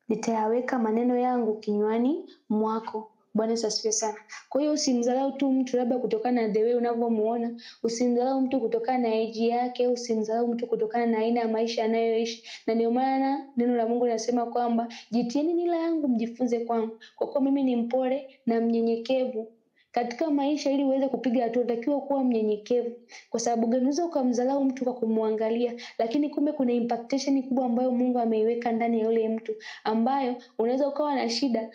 nitayaweka maneno yangu kinywani mwako. Bwana Yesu asifiwe sana. Kwa hiyo usimdharau tu mtu labda kutokana na the way unavyomuona, usimdharau mtu kutokana na age yake, usimdharau mtu kutokana na aina ya maisha anayoishi. Na ndio maana neno la Mungu linasema kwamba jitieni nila yangu mjifunze kwangu, kwa kuwa mimi ni mpole na mnyenyekevu. Katika maisha ili uweze kupiga hatua unatakiwa kuwa mnyenyekevu. Kwa sababu gani? Unaweza ukamdharau mtu kwa kumwangalia, lakini kumbe kuna impactation kubwa ambayo Mungu ameiweka ndani ya yule mtu, ambayo unaweza ukawa na shida,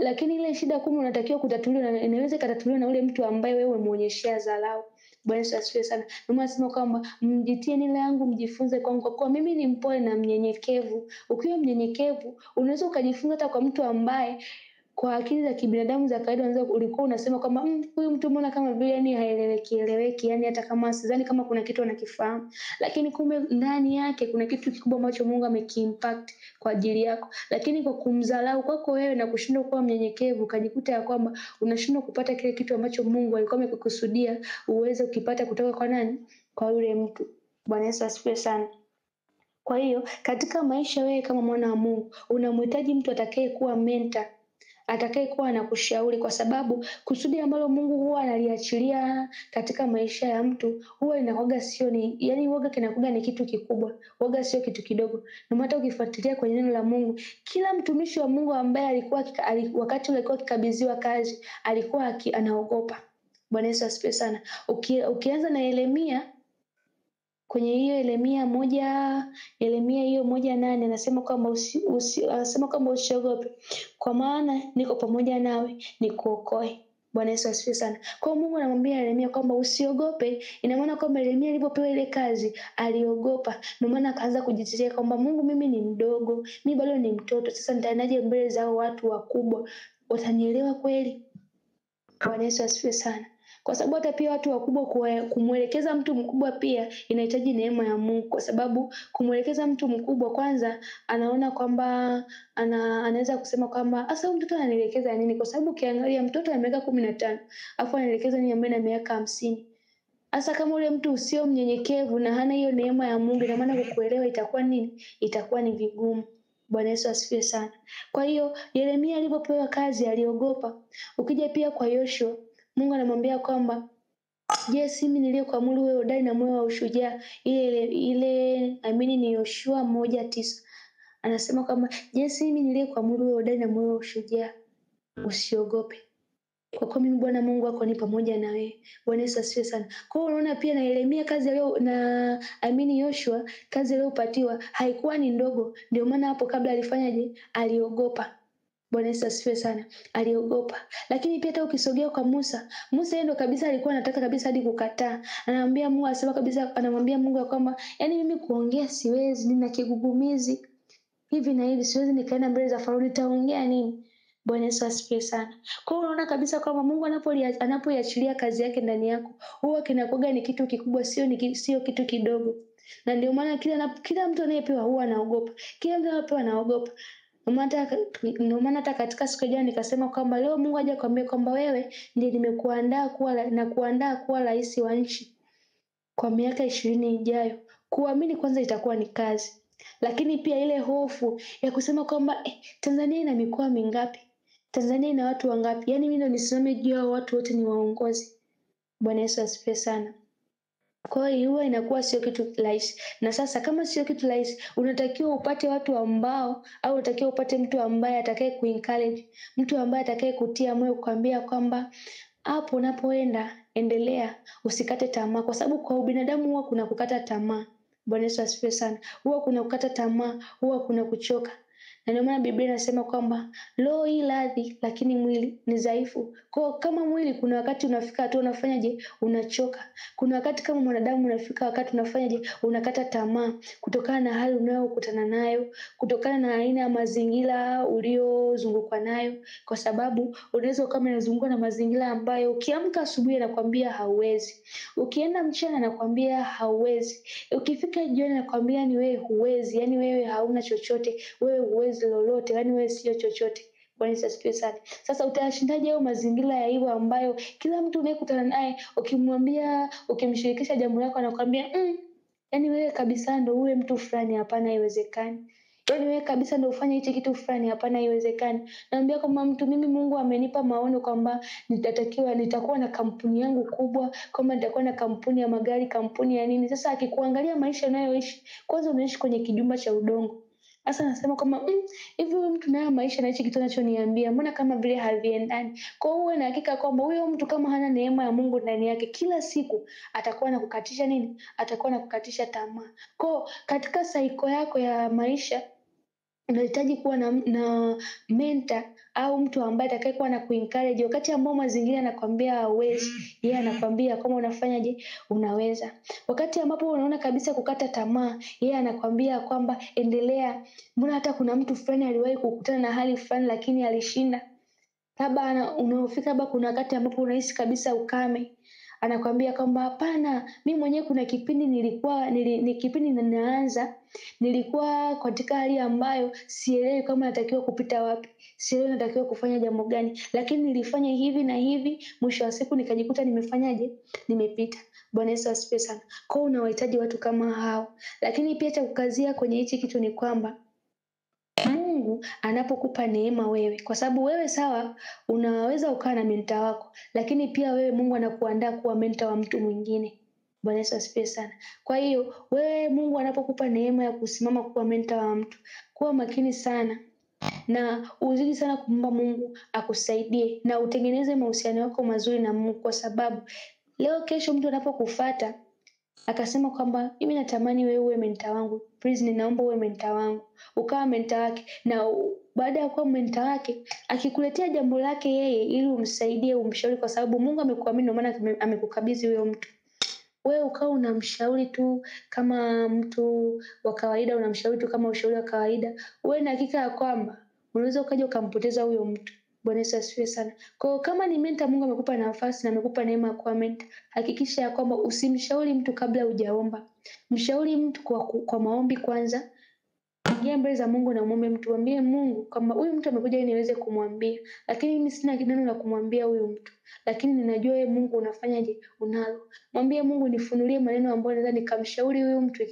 lakini ile shida kumbe unatakiwa kutatuliwa, na inaweza ikatatuliwa na yule mtu ambaye wewe umemuonyeshia dharau. Bwana Yesu asifiwe sana. Mungu anasema kwamba mjitie nila yangu mjifunze kwangu, kwa kuwa mimi ni mpole na mnyenyekevu. Ukiwa mnyenyekevu unaweza ukajifunza hata kwa mtu ambaye kwa akili za kibinadamu za kawaida unaweza ulikuwa unasema kwamba huyu mtu mbona kama vile yani haeleweki, yani hata kama sidhani kama kuna kitu anakifahamu, lakini kumbe ndani yake kuna kitu kikubwa ambacho Mungu amekiimpact kwa ajili yako. Lakini kwa kumdharau kwako wewe na kushindwa kuwa mnyenyekevu, ukajikuta ya kwamba unashindwa kupata kile kitu ambacho Mungu alikuwa amekukusudia uweze ukipata kutoka kwa nani? Kwa yule mtu. Bwana Yesu asifiwe sana. Kwa hiyo katika maisha wewe kama mwana wa Mungu unamhitaji mtu atakayekuwa mentor, atakayekuwa anakushauri, kwa sababu kusudi ambalo Mungu huwa analiachilia katika maisha ya mtu huwa inakuwa sio ni yani, woga kinakuwa ni kitu kikubwa, woga sio kitu kidogo. Na hata ukifuatilia kwenye neno la Mungu, kila mtumishi wa Mungu ambaye alikuwa wakati alikuwa akikabidhiwa kazi alikuwa anaogopa. Bwana Yesu asifiwe sana. Ukianza na Yeremia, kwenye hiyo Yeremia hiyo 1:8 anasema kwamba anasema kwamba usiogope, kwa maana niko pamoja nawe, nikuokoe. Bwana Yesu asifiwe sana. Kwa hiyo Mungu anamwambia Yeremia kwamba usiogope. Ina maana kwamba Yeremia alipopewa ile kazi aliogopa, ndio maana akaanza kujitetea kwamba Mungu, mimi ni mdogo, mimi bado ni mtoto, sasa nitaendaje mbele za watu wakubwa? Watanielewa kweli? Bwana Yesu asifiwe sana. Kwa sababu hata pia watu wakubwa kumwelekeza mtu mkubwa pia inahitaji neema ya Mungu, kwa sababu kumwelekeza mtu mkubwa kwanza anaona kwamba anaweza kusema kwamba asa mtoto ananielekeza nini, kwa sababu ukiangalia mtoto ana miaka 15 afu anaelekeza nini ambaye na miaka 50. Hasa kama ule mtu usio mnyenyekevu na hana hiyo neema ya Mungu, ina maana kukuelewa itakuwa nini? Itakuwa ni vigumu. Bwana Yesu asifiwe sana. Kwa hiyo Yeremia alipopewa kazi aliogopa. Ukija pia kwa Yoshua, Mungu anamwambia kwamba je, si mimi niliyekuamuru wewe udai na moyo wa ushujaa? Ile amini ni Yoshua 1:9. Anasema kwamba je, si mimi niliyekuamuru wewe udai na moyo wa ushujaa? Usiogope, kwa kuwa mimi Bwana Mungu wako ni pamoja na wewe. Bwana Yesu asifiwe sana. Kwa hiyo unaona pia na Yeremia kazi leo na amini Yoshua kazi aliyopatiwa haikuwa ni ndogo. Ndio maana hapo kabla alifanyaje? Aliogopa. Bwana Yesu asifiwe sana. Aliogopa. Lakini pia hata ukisogea kwa Musa yeye ndo kabisa alikuwa anataka kabisa hadi kukataa. Anamwambia Mungu, asema kabisa, anamwambia Mungu kwamba yani mimi kuongea siwezi, nina kigugumizi hivi na hivi, siwezi nikaenda mbele za Farao, nitaongea nini? Bwana Yesu asifiwe sana. Kwa hiyo unaona kabisa kwamba Mungu anapoiachilia kazi yake ndani yako, huwa kinakuwa ni kitu kikubwa, sio kitu kidogo. Na ndio maana kila mtu anayepewa huwa anaogopa. Kila mtu anayepewa anaogopa. Ndio maana hata katika siku ya jana nikasema kwamba leo Mungu aje kwambie kwamba wewe ndiye nimekuandaa kuandaa kuwa rais wa nchi kwa miaka 20 ijayo. Kuamini kwanza itakuwa ni kazi. Lakini pia ile hofu ya kusema kwamba Tanzania ina mikoa mingapi? Tanzania ina watu wangapi? Yaani mimi ndo nisimame juu ya watu wote ni waongozi. Bwana Yesu asifiwe sana. Kwa hiyo huwa inakuwa sio kitu rahisi. Na sasa kama sio kitu rahisi, unatakiwa upate watu ambao au unatakiwa upate mtu ambaye atakaye kuencourage, mtu ambaye atakaye kutia moyo kukwambia kwamba hapo unapoenda endelea, usikate tamaa, kwa sababu kwa ubinadamu huwa kuna kukata tamaa. Bwana Yesu asifiwe sana. Huwa kuna kukata tamaa, huwa kuna kuchoka. Na ndio maana Biblia inasema kwamba roho hii radhi lakini mwili ni dhaifu. Kwa kama mwili kuna wakati unafika tu unafanyaje? Unachoka. Kuna wakati kama mwanadamu unafika wakati unafanyaje? Unakata tamaa kutokana na hali unayokutana nayo, kutokana na aina ya mazingira uliozungukwa nayo, kwa sababu unaweza kama unazungukwa na mazingira ambayo ukiamka asubuhi anakuambia hauwezi. Ukienda mchana anakuambia hauwezi. Ukifika jioni anakuambia ni wewe huwezi, yani wewe hauna chochote, wewe huwezi lolote, yani wewe sio chochote. Bwana Yesu asifiwe sana. Sasa utayashindaje hayo mazingira ya hivyo ambayo kila mtu unayekutana naye ukimwambia, ukimshirikisha jambo lako anakuambia yani wewe kabisa ndo uwe mtu fulani? Hapana, haiwezekani. Yaani wewe kabisa ndio ufanye hichi kitu fulani? Hapana, haiwezekani. Naambia kama mtu, mimi Mungu amenipa maono kwamba nitakuwa na kampuni yangu kubwa, kwamba nitakuwa na kampuni ya magari, kampuni ya nini. Sasa akikuangalia maisha unayoishi, kwanza unaishi kwenye kijumba cha udongo. Sasa nasema kama hivi huyu mtu naye maisha na hichi kitu anachoniambia mbona kama vile haviendani. Kwa hiyo uwe na hakika kwamba huyo mtu kama hana neema ya Mungu ndani yake, kila siku atakuwa na kukatisha nini? Atakuwa na kukatisha tamaa. Kwa katika saiko yako ya maisha unahitaji kuwa na mentor au mtu ambaye atakayekuwa na kuencourage wakati ambao mazingira yanakwambia hauwezi, yeye anakwambia kama unafanyaje, unaweza. Wakati ambapo unaona kabisa kukata tamaa, yeye anakwambia kwamba endelea. Mbona hata kuna mtu fulani aliwahi kukutana na hali fulani lakini alishinda. Labda unaofika labda kuna wakati ambapo unahisi kabisa ukame, anakwambia kwamba hapana, mimi mwenyewe kuna kipindi kipindi ninaanza nilikuwa katika hali ambayo sielewi kama natakiwa kupita wapi, sielewi natakiwa kufanya jambo gani, lakini nilifanya hivi na hivi, mwisho wa siku nikajikuta nimefanyaje, nimepita. Bwana Yesu asifiwe sana. Kwa hiyo unawahitaji watu kama hao. Lakini pia cha kukazia kwenye hichi kitu ni kwamba Mungu anapokupa neema wewe, kwa sababu wewe sawa unaweza ukawa na mentor wako, lakini pia wewe Mungu anakuandaa kuwa mentor wa mtu mwingine. Bwana Yesu asifiwe sana. Kwa hiyo wewe Mungu anapokupa neema ya kusimama kuwa mentor wa mtu, kuwa makini sana na uzidi sana kumwomba Mungu akusaidie na utengeneze mahusiano yako mazuri na Mungu, kwa sababu leo kesho mtu anapokufuata akasema kwamba mimi natamani wewe uwe mentor wangu, please ninaomba uwe mentor wangu, ukawa mentor wake, na baada ya kuwa mentor wake akikuletea jambo lake yeye ili umsaidie, umshauri, kwa sababu Mungu amekuamini, maana amekukabidhi huyo mtu, wewe ukawa unamshauri tu kama mtu wa kawaida, unamshauri tu kama ushauri wa kawaida, wewe na hakika ya kwamba unaweza ukaja ukampoteza huyo mtu. Bwana Yesu asifiwe sana. Kwa kama ni mentor, Mungu amekupa nafasi na amekupa neema kwa mentor, hakikisha ya kwamba usimshauri mtu kabla hujaomba. Mshauri mtu kwa maombi kwanza. Ingia mbele za Mungu na muombe mtu, mwambie Mungu kama huyu mtu amekuja ili niweze kumwambia, lakini mimi sina neno la kumwambia huyu mtu, lakini ninajua wewe Mungu unafanyaje, unalo. Mwambie Mungu, nifunulie maneno ambayo naweza nikamshauri huyu mtu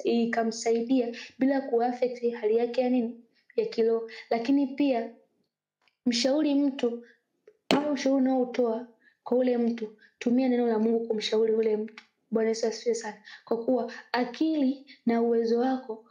ikamsaidia bila kuaffect hali yake ya nini, ya kiroho. Lakini pia mshauri mtu, au ushauri unaotoa kwa ule mtu, tumia neno la Mungu kumshauri ule mtu. Bwana Yesu asifiwe sana. Kwa kuwa akili na uwezo wako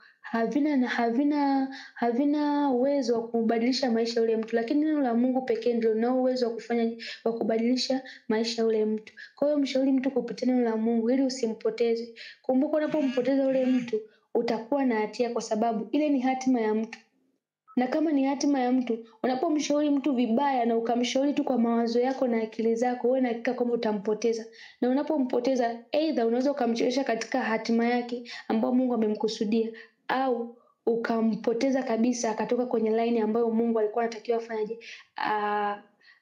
havina uwezo wa kubadilisha maisha ule mtu, lakini neno la Mungu pekee ndio linalo uwezo wa kufanya wa kubadilisha maisha ule mtu. Kwa hiyo mshauri mtu kupitia neno la Mungu ili usimpoteze. Kumbuka unapompoteza ule mtu utakuwa na hatia, kwa sababu ile ni hatima ya mtu. Na kama ni hatima ya mtu, unapomshauri mtu vibaya na ukamshauri tu kwa mawazo yako na akili zako, wewe na hakika kwamba utampoteza. Na unapompoteza, either unaweza ukamchelewesha katika hatima yake ambayo Mungu amemkusudia, au ukampoteza kabisa akatoka kwenye line ambayo Mungu alikuwa anatakiwa afanyaje,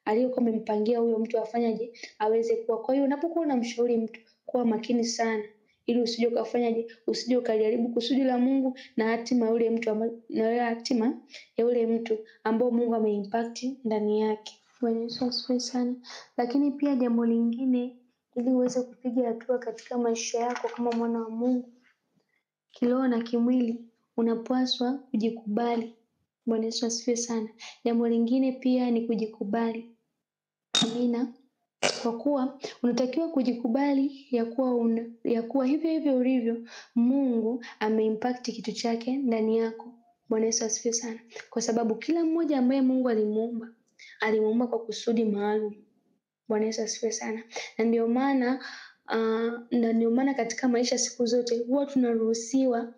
aliyokuwa amempangia huyo mtu afanyaje, aweze kuwa. Kwa hiyo unapokuwa unamshauri mtu, kuwa makini sana ili usije ukajaribu kusudi la Mungu na hatima ya yule mtu ambao Mungu ameimpact ndani yake. Bwana Yesu asifiwe sana. Lakini pia jambo lingine, ili uweze kupiga hatua katika maisha yako kama mwana wa Mungu, kiroho na kimwili, unapaswa kujikubali. Bwana Yesu asifiwe sana. Jambo lingine pia ni kujikubali. Amina. Kwa kuwa unatakiwa kujikubali ya kuwa hivyo ulivyo, Mungu ameimpact kitu chake ndani yako. Bwana Yesu asifiwe sana. Kwa sababu kila mmoja ambaye Mungu alimuumba kwa kusudi maalum. Bwana Yesu asifiwe sana. Na ndio maana katika maisha siku zote huwa tunaruhusiwa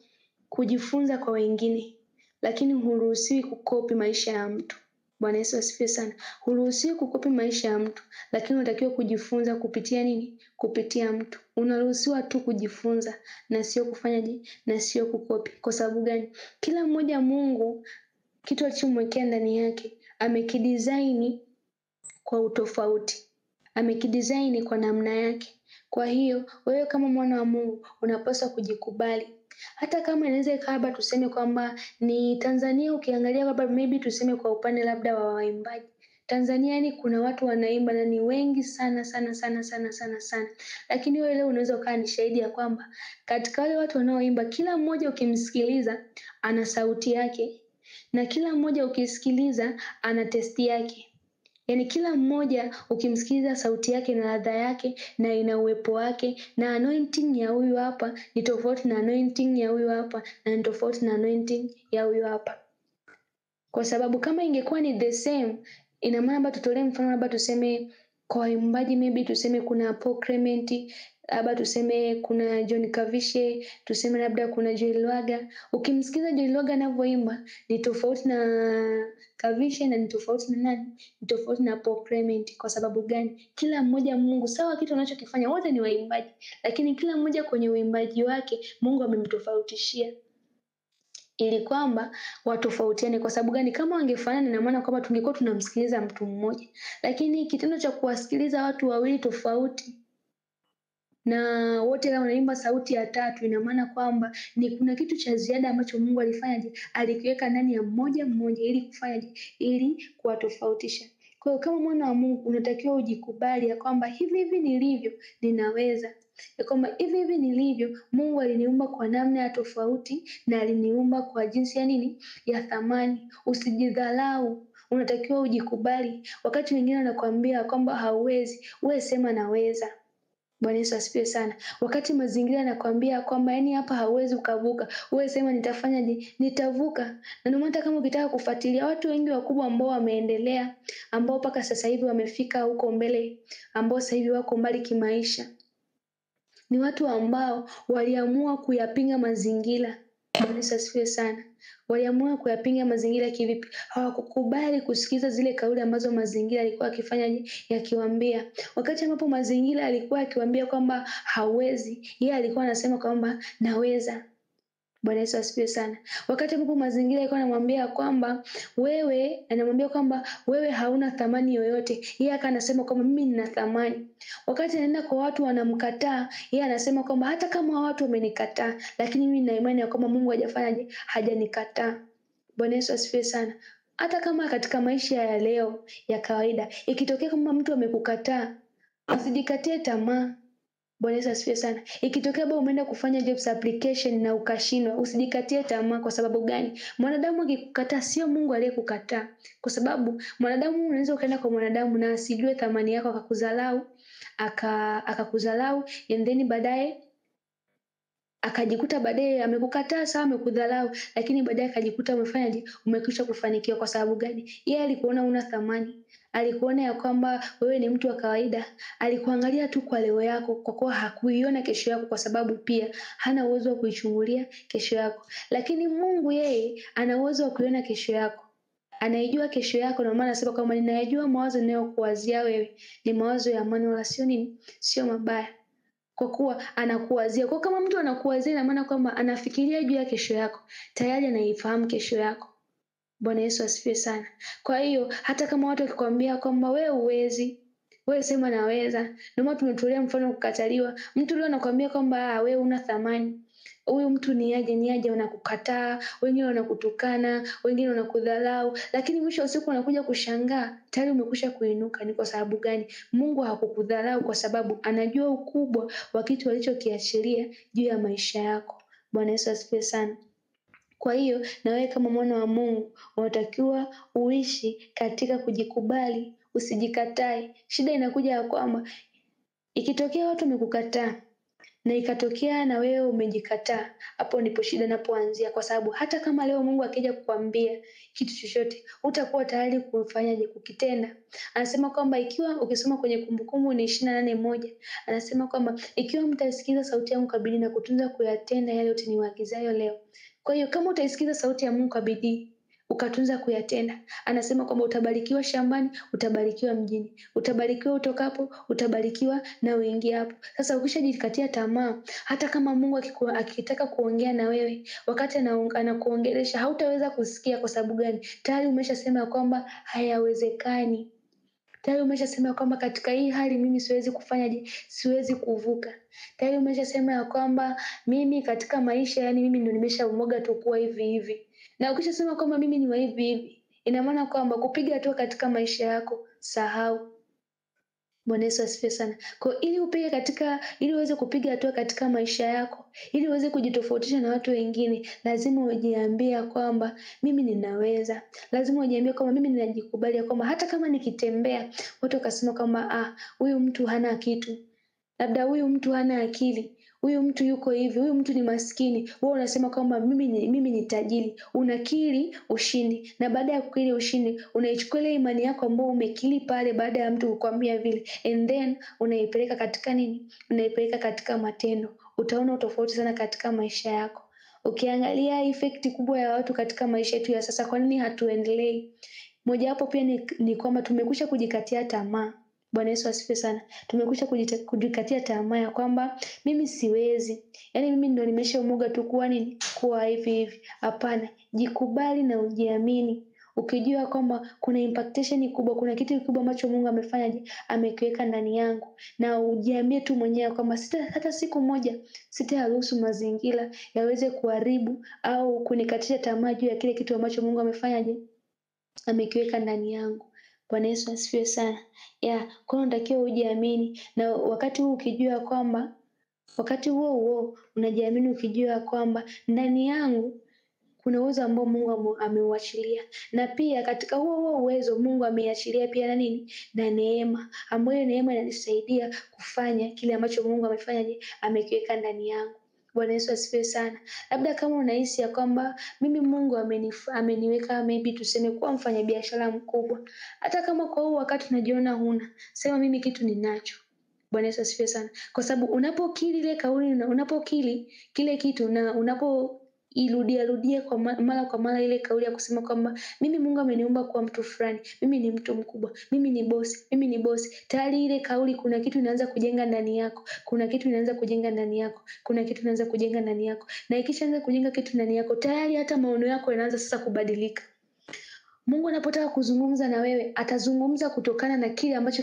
kujifunza kwa wengine, lakini huruhusiwi kukopi maisha ya mtu. Bwana Yesu asifiwe sana. Huruhusiwi kukopi maisha ya mtu, lakini unatakiwa kujifunza kupitia nini? Kupitia mtu. Unaruhusiwa tu kujifunza na sio na sio kukopi. Kwa sababu gani? Kila mmoja Mungu kitu alichomwekea ndani yake amekidesign kwa utofauti. Amekidesign kwa namna yake. Kwa hiyo wewe kama mwana wa Mungu unapaswa kujikubali. Hata kama inaweza ikawa tuseme kwamba ni Tanzania, ukiangalia kwamba maybe tuseme kwa upande labda wa waimbaji. Tanzania ni kuna watu wanaimba na ni wengi sana. Lakini wewe leo unaweza ukawa ni shahidi ya kwamba katika wale watu wanaoimba, kila mmoja ukimsikiliza ana sauti yake, na kila mmoja ukisikiliza ana testi yake. Yaani kila mmoja ukimsikiliza sauti yake na ladha yake na ina uwepo wake, na anointing ya huyu hapa ni tofauti na anointing ya huyu hapa, na ni tofauti na anointing ya huyu hapa. Kwa sababu kama ingekuwa ni the same, ina maana tutolee mfano labda tuseme kwa waimbaji, maybe tuseme kuna Paul Clement, labda tuseme kuna John Kavishe, tuseme labda kuna Joel Lwaga. Ukimsikiza Joel Lwaga anavyoimba ni tofauti na Kavishe, na ni tofauti na nani? Ni tofauti na Paul Clement. Kwa sababu gani? Kila mmoja Mungu, sawa kitu anachokifanya, wote ni waimbaji, lakini kila mmoja kwenye uimbaji wake Mungu amemtofautishia ili kwamba watofautiane. Kwa sababu gani? Kama wangefanana ina maana kwamba tungekuwa tunamsikiliza mtu mmoja, lakini kitendo cha kuwasikiliza watu wawili tofauti na wote wanaimba sauti ya tatu, ina maana kwamba kuna kitu cha ziada ambacho Mungu alikiweka ndani ya mmoja ili kuwatofautisha. Kwa hiyo kama mwana wa Mungu unatakiwa ujikubali ya kwamba hivi nilivyo ninaweza. Ya kwamba hivi nilivyo Mungu aliniumba kwa namna ya tofauti, na aliniumba kwa jinsi ya thamani. Usijidhalau, unatakiwa ujikubali. Wakati wengine wanakuambia kwamba hauwezi, wewe sema naweza. Bwana Yesu asifiwe sana. Wakati mazingira yanakuambia kwamba hapa hauwezi ukavuka, wewe sema nitavuka. Na ndio maana kama ukitaka kufuatilia watu wengi wakubwa ambao wameendelea, ambao mpaka sasa hivi wamefika huko mbele, ambao sasa hivi wako mbali kimaisha, ni watu ambao waliamua kuyapinga mazingira. Bwana Yesu asifiwe sana. Waliamua kuyapinga mazingira kivipi? Hawakukubali kusikiza zile kauli ambazo mazingira yalikuwa yakiwaambia. Wakati ambapo mazingira yalikuwa yakiwaambia kwamba hauwezi, yeye alikuwa anasema kwamba naweza. Bwana Yesu asifiwe sana. Wakati ambapo mazingira yalikuwa yanamwambia kwamba wewe hauna thamani yoyote, yeye anasema kwamba mimi nina thamani. Wakati anaenda kwa watu wanamkataa, yeye anasema kwamba hata kama watu wamenikataa, lakini mimi nina imani ya kwamba Mungu hajanikataa. Bwana Yesu asifiwe sana. Hata kama katika maisha ya leo ya kawaida ikitokea kama mtu amekukataa, usijikatie tamaa. Bwana Yesu asifiwe sana. Ikitokea umeenda kufanya jobs application na ukashindwa, usijikatie tamaa. Kwa sababu gani? Mwanadamu akikukataa sio Mungu aliyekukataa. Kwa sababu mwanadamu, unaweza ukaenda kwa mwanadamu na asijue thamani yako, akakuzalau and then baadaye akajikuta baadaye amekukataa, sawa, amekudhalau, lakini baadaye akajikuta umekwisha kufanikiwa. Kwa sababu gani? Yeye alikuona una thamani. Alikuona ya kwamba wewe ni mtu wa kawaida. Alikuangalia tu kwa leo yako, kwa kuwa hakuiona kesho yako, kwa sababu pia hana uwezo wa kuichungulia kesho yako. Lakini Mungu yeye ana uwezo wa kuiona kesho yako. Anaijua kesho yako, na maana anasema kwamba ninayajua mawazo ninayokuwazia wewe ni mawazo ya amani, wala sio mabaya. Kwa kuwa anakuwazia. Kwa kama mtu anakuwazia, ina maana kwamba anafikiria juu ya kesho yako. Tayari anaifahamu kesho yako. Bwana Yesu asifiwe sana. Kwa hiyo hata kama watu wakikwambia kwamba wewe huwezi, Wewe sema naweza. Ndio maana tumetolea mfano kukataliwa. Mtu leo anakuambia kwamba wewe una thamani. Huyu mtu ni aje wanakukataa, wengine wanakutukana, wengine wanakudharau, lakini mwisho wa siku unakuja kushangaa tayari umekwisha kuinuka. Ni kwa sababu gani? Mungu hakukudharau kwa sababu anajua ukubwa wa kitu alichokiachilia juu ya maisha yako. Bwana Yesu asifiwe sana. Kwa hiyo na wewe kama mwana wa Mungu unatakiwa uishi katika kujikubali, usijikatae. Shida inakuja ya kwamba ikitokea watu wamekukataa na ikatokea na wewe umejikataa, hapo ndipo shida inapoanzia, kwa sababu hata kama leo Mungu akija kukwambia kitu chochote, utakuwa tayari kufanyaje? Kukitenda. Anasema kwamba ikiwa ukisoma kwenye Kumbukumbu ni 28:1, anasema kwamba ikiwa mtasikiza sauti yangu kwa bidii na kutunza kuyatenda yale yote niwaagizayo leo. Kwa hiyo kama utaisikiza sauti ya Mungu kwa bidii ukatunza kuyatenda, anasema kwamba utabarikiwa shambani, utabarikiwa mjini, utabarikiwa utokapo, utabarikiwa na uingiapo. Sasa ukishajikatia tamaa, hata kama Mungu akitaka kuongea na wewe, wakati anakuongelesha hautaweza kusikia. Kwa sababu gani? Tayari umeshasema kwamba hayawezekani. Tayari umeshasema kwamba katika hii hali mimi siwezi kufanyaje? Siwezi kuvuka. Tayari umeshasema ya kwamba mimi katika maisha, yani mimi ndio nimeshaumwaga tu kuwa hivi hivi. Na ukishasema kwamba mimi ni wa hivi hivi, ina maana kwamba kupiga hatua katika maisha yako, sahau. Bwana Yesu asifiwe sana. Kwa ili uweze kupiga hatua katika maisha yako, ili uweze kujitofautisha na watu wengine, lazima ujiambie kwamba mimi ninaweza. Lazima ujiambie kwamba mimi ninajikubali kwamba hata kama nikitembea watu wakasema kwamba huyu mtu hana kitu. Labda huyu mtu hana akili. Huyu mtu yuko hivi, huyu mtu ni maskini. Wewe unasema kwamba mimi ni tajiri. Unakiri ushindi. Na baada ya kukiri ushindi, unaichukua ile imani yako ambayo umekiri pale baada ya mtu kukwambia vile. And then unaipeleka katika nini? Unaipeleka katika matendo. Utaona tofauti sana katika maisha yako. Ukiangalia effect kubwa ya watu katika maisha yetu ya sasa, kwa nini hatuendelei? Mojawapo pia ni kwamba tumekwisha kujikatia tamaa. Bwana Yesu asifiwe sana. Tumekwisha kujikatia tamaa ya kwamba mimi siwezi. Yaani mimi ndio nimeshaumoga tu kuwa nini? Kuwa hivi hivi. Hapana, jikubali na ujiamini. Ukijua kwamba kuna impactation kubwa, kuna kitu kikubwa ambacho Mungu amefanyaje? Amekiweka ndani yangu. Na ujiambie tu mwenyewe kwamba hata siku moja sitaruhusu mazingira yaweze kuharibu au kunikatisha tamaa juu ya kile kitu ambacho Mungu amefanyaje? Amekiweka ndani yangu. Bwana Yesu asifiwe sana. Kwa hiyo unatakiwa ujiamini, na wakati huo ukijua kwamba unajiamini ukijua kwamba ndani yangu kuna uwezo ambao Mungu ameuachilia, na pia katika huo uwezo Mungu ameachilia pia na nini? Na neema, ambayo neema inanisaidia kufanya kile ambacho Mungu amekiweka ndani yangu. Bwana Yesu asifiwe sana. Labda kama unahisi ya kwamba mimi Mungu ameniweka maybe tuseme kuwa mfanyabiashara mkubwa. Hata kama kwa huu wakati unajiona huna, sema mimi kitu ninacho. Bwana Yesu asifiwe sana. Kwa sababu unapokiri ile kauli na unapokiri kile kitu na irudia kwa mara ile kauli ya kusema kwamba mimi Mungu ameniumba kuwa mtu fulani, mimi ni mtu mkubwa, mimi ni bosi. Tayari ile kauli kuna kitu inaanza kujenga ndani yako. Na ikishaanza kujenga kitu ndani yako, tayari hata maono yako yanaanza sasa kubadilika. Mungu anapotaka kuzungumza na wewe, atazungumza kutokana na kile ambacho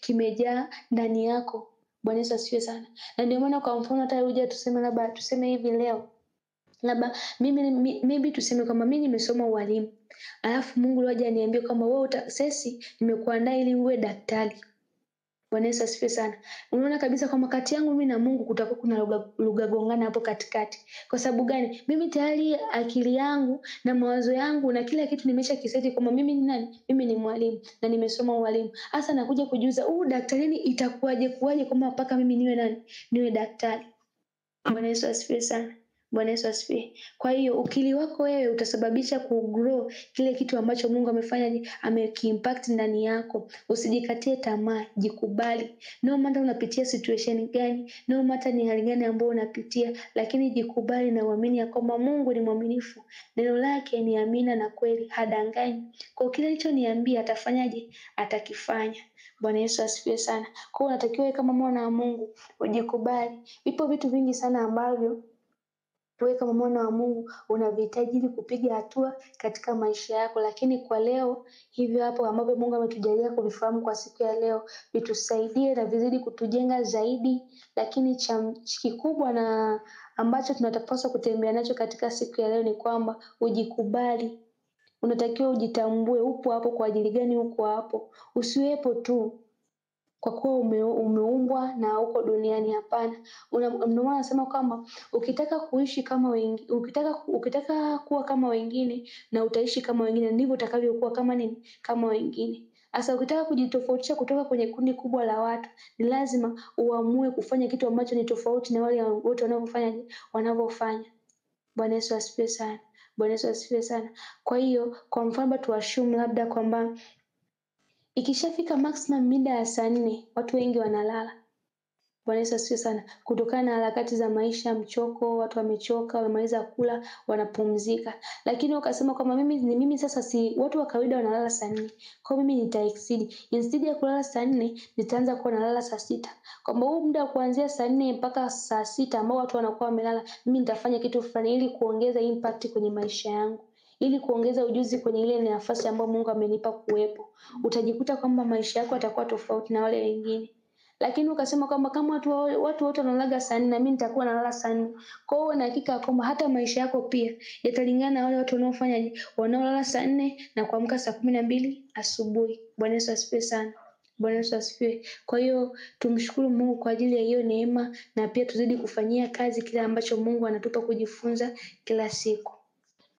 kimejaa ndani yako. Bwana Yesu asifiwe sana. Na ndio maana kwa mfano hata uje tuseme hivi leo, labda maybe tuseme kwamba mimi nimesoma ualimu, alafu Mungu leo aje aniambie kwamba wewe nimekuandaa ili uwe daktari. Bwana Yesu asifiwe sana. Unaona kabisa kwamba kati yangu mimi na Mungu kutakuwa kuna lugha gongana hapo katikati. Kwa sababu gani? Mimi tayari akili yangu na mawazo yangu na kila kitu nimeshakiseti kwamba mimi ni nani? Mimi ni mwalimu na nimesoma ualimu. Hasa nakuja kujiuza, daktarini itakuwaje kwamba mpaka mimi niwe nani? Niwe daktari. Bwana Yesu asifiwe sana. Bwana Yesu asifiwe. Kwa hiyo ukili wako wewe utasababisha kugrow kile kitu ambacho Mungu amekiimpact ndani yako. Usijikatie tamaa, jikubali. No matter unapitia situation gani, no matter ni hali gani ambayo unapitia, lakini jikubali na uamini ya kwamba Mungu ni mwaminifu. Neno lake ni amina na kweli, hadanganyi. Kwa kile alichoniambia atafanyaje? Atakifanya. Bwana Yesu asifiwe sana. Kwa hiyo unatakiwa kama mwana wa Mungu ujikubali. Vipo vitu vingi sana ambavyo wewe kama mwana wa Mungu unavihitaji ili kupiga hatua katika maisha yako. Lakini kwa leo, hivyo hapo ambavyo Mungu ametujalia kuvifahamu kwa siku ya leo, vitusaidie na vizidi kutujenga zaidi. Lakini cha kikubwa na ambacho tunatapaswa kutembea nacho katika siku ya leo ni kwamba ujikubali. Unatakiwa ujitambue, upo hapo kwa ajili gani, uko hapo. Usiwepo tu kwa kuwa umeumbwa na uko duniani, hapana. Ndio maana nasema kwamba ukitaka kuishi kama wengine, ukitaka kuwa kama wengine na utaishi kama wengine, ndivyo utakavyokuwa kama nini? Kama wengine. Sasa ukitaka kujitofautisha kutoka kwenye kundi kubwa la watu, ni lazima uamue kufanya kitu ambacho ni tofauti na wale wote wanavyofanya. Bwana Yesu asifiwe sana. Bwana Yesu asifiwe sana. Kwa hiyo kwa mfano tuashumu labda kwamba ikishafika maximum mida ya saa 4 watu wengi wanalala. Bwana Yesu asifiwe sana. Kutokana na harakati za maisha, mchoko, watu wamechoka, wamemaliza kula, wanapumzika. Lakini ukasema kwamba mimi sasa si watu wa kawaida wanalala saa 4. Kwa mimi nitaexceed. Instead ya kulala saa 4, nitaanza kuwa nalala saa 6. Kwamba huu muda kuanzia saa 4 mpaka saa 6 ambao watu wanakuwa wamelala, mimi nitafanya kitu fulani ili kuongeza impact kwenye maisha yangu. Ili kuongeza ujuzi kwenye ile nafasi ambayo Mungu amenipa kuwepo. Utajikuta kwamba maisha yako yatakuwa tofauti na wale wengine. Lakini ukasema kwamba kama watu wote wanalala saa 4 na mimi nitakuwa nalala saa 4. Kwa hiyo na hakika kwamba hata maisha yako pia yatalingana na wale watu wanaolala saa 4 na kuamka saa 12 asubuhi. Bwana Yesu asifiwe sana. Bwana Yesu asifiwe. Kwa hiyo tumshukuru Mungu kwa ajili ya hiyo neema, na pia tuzidi kufanyia kazi kile ambacho Mungu anatupa kujifunza kila siku.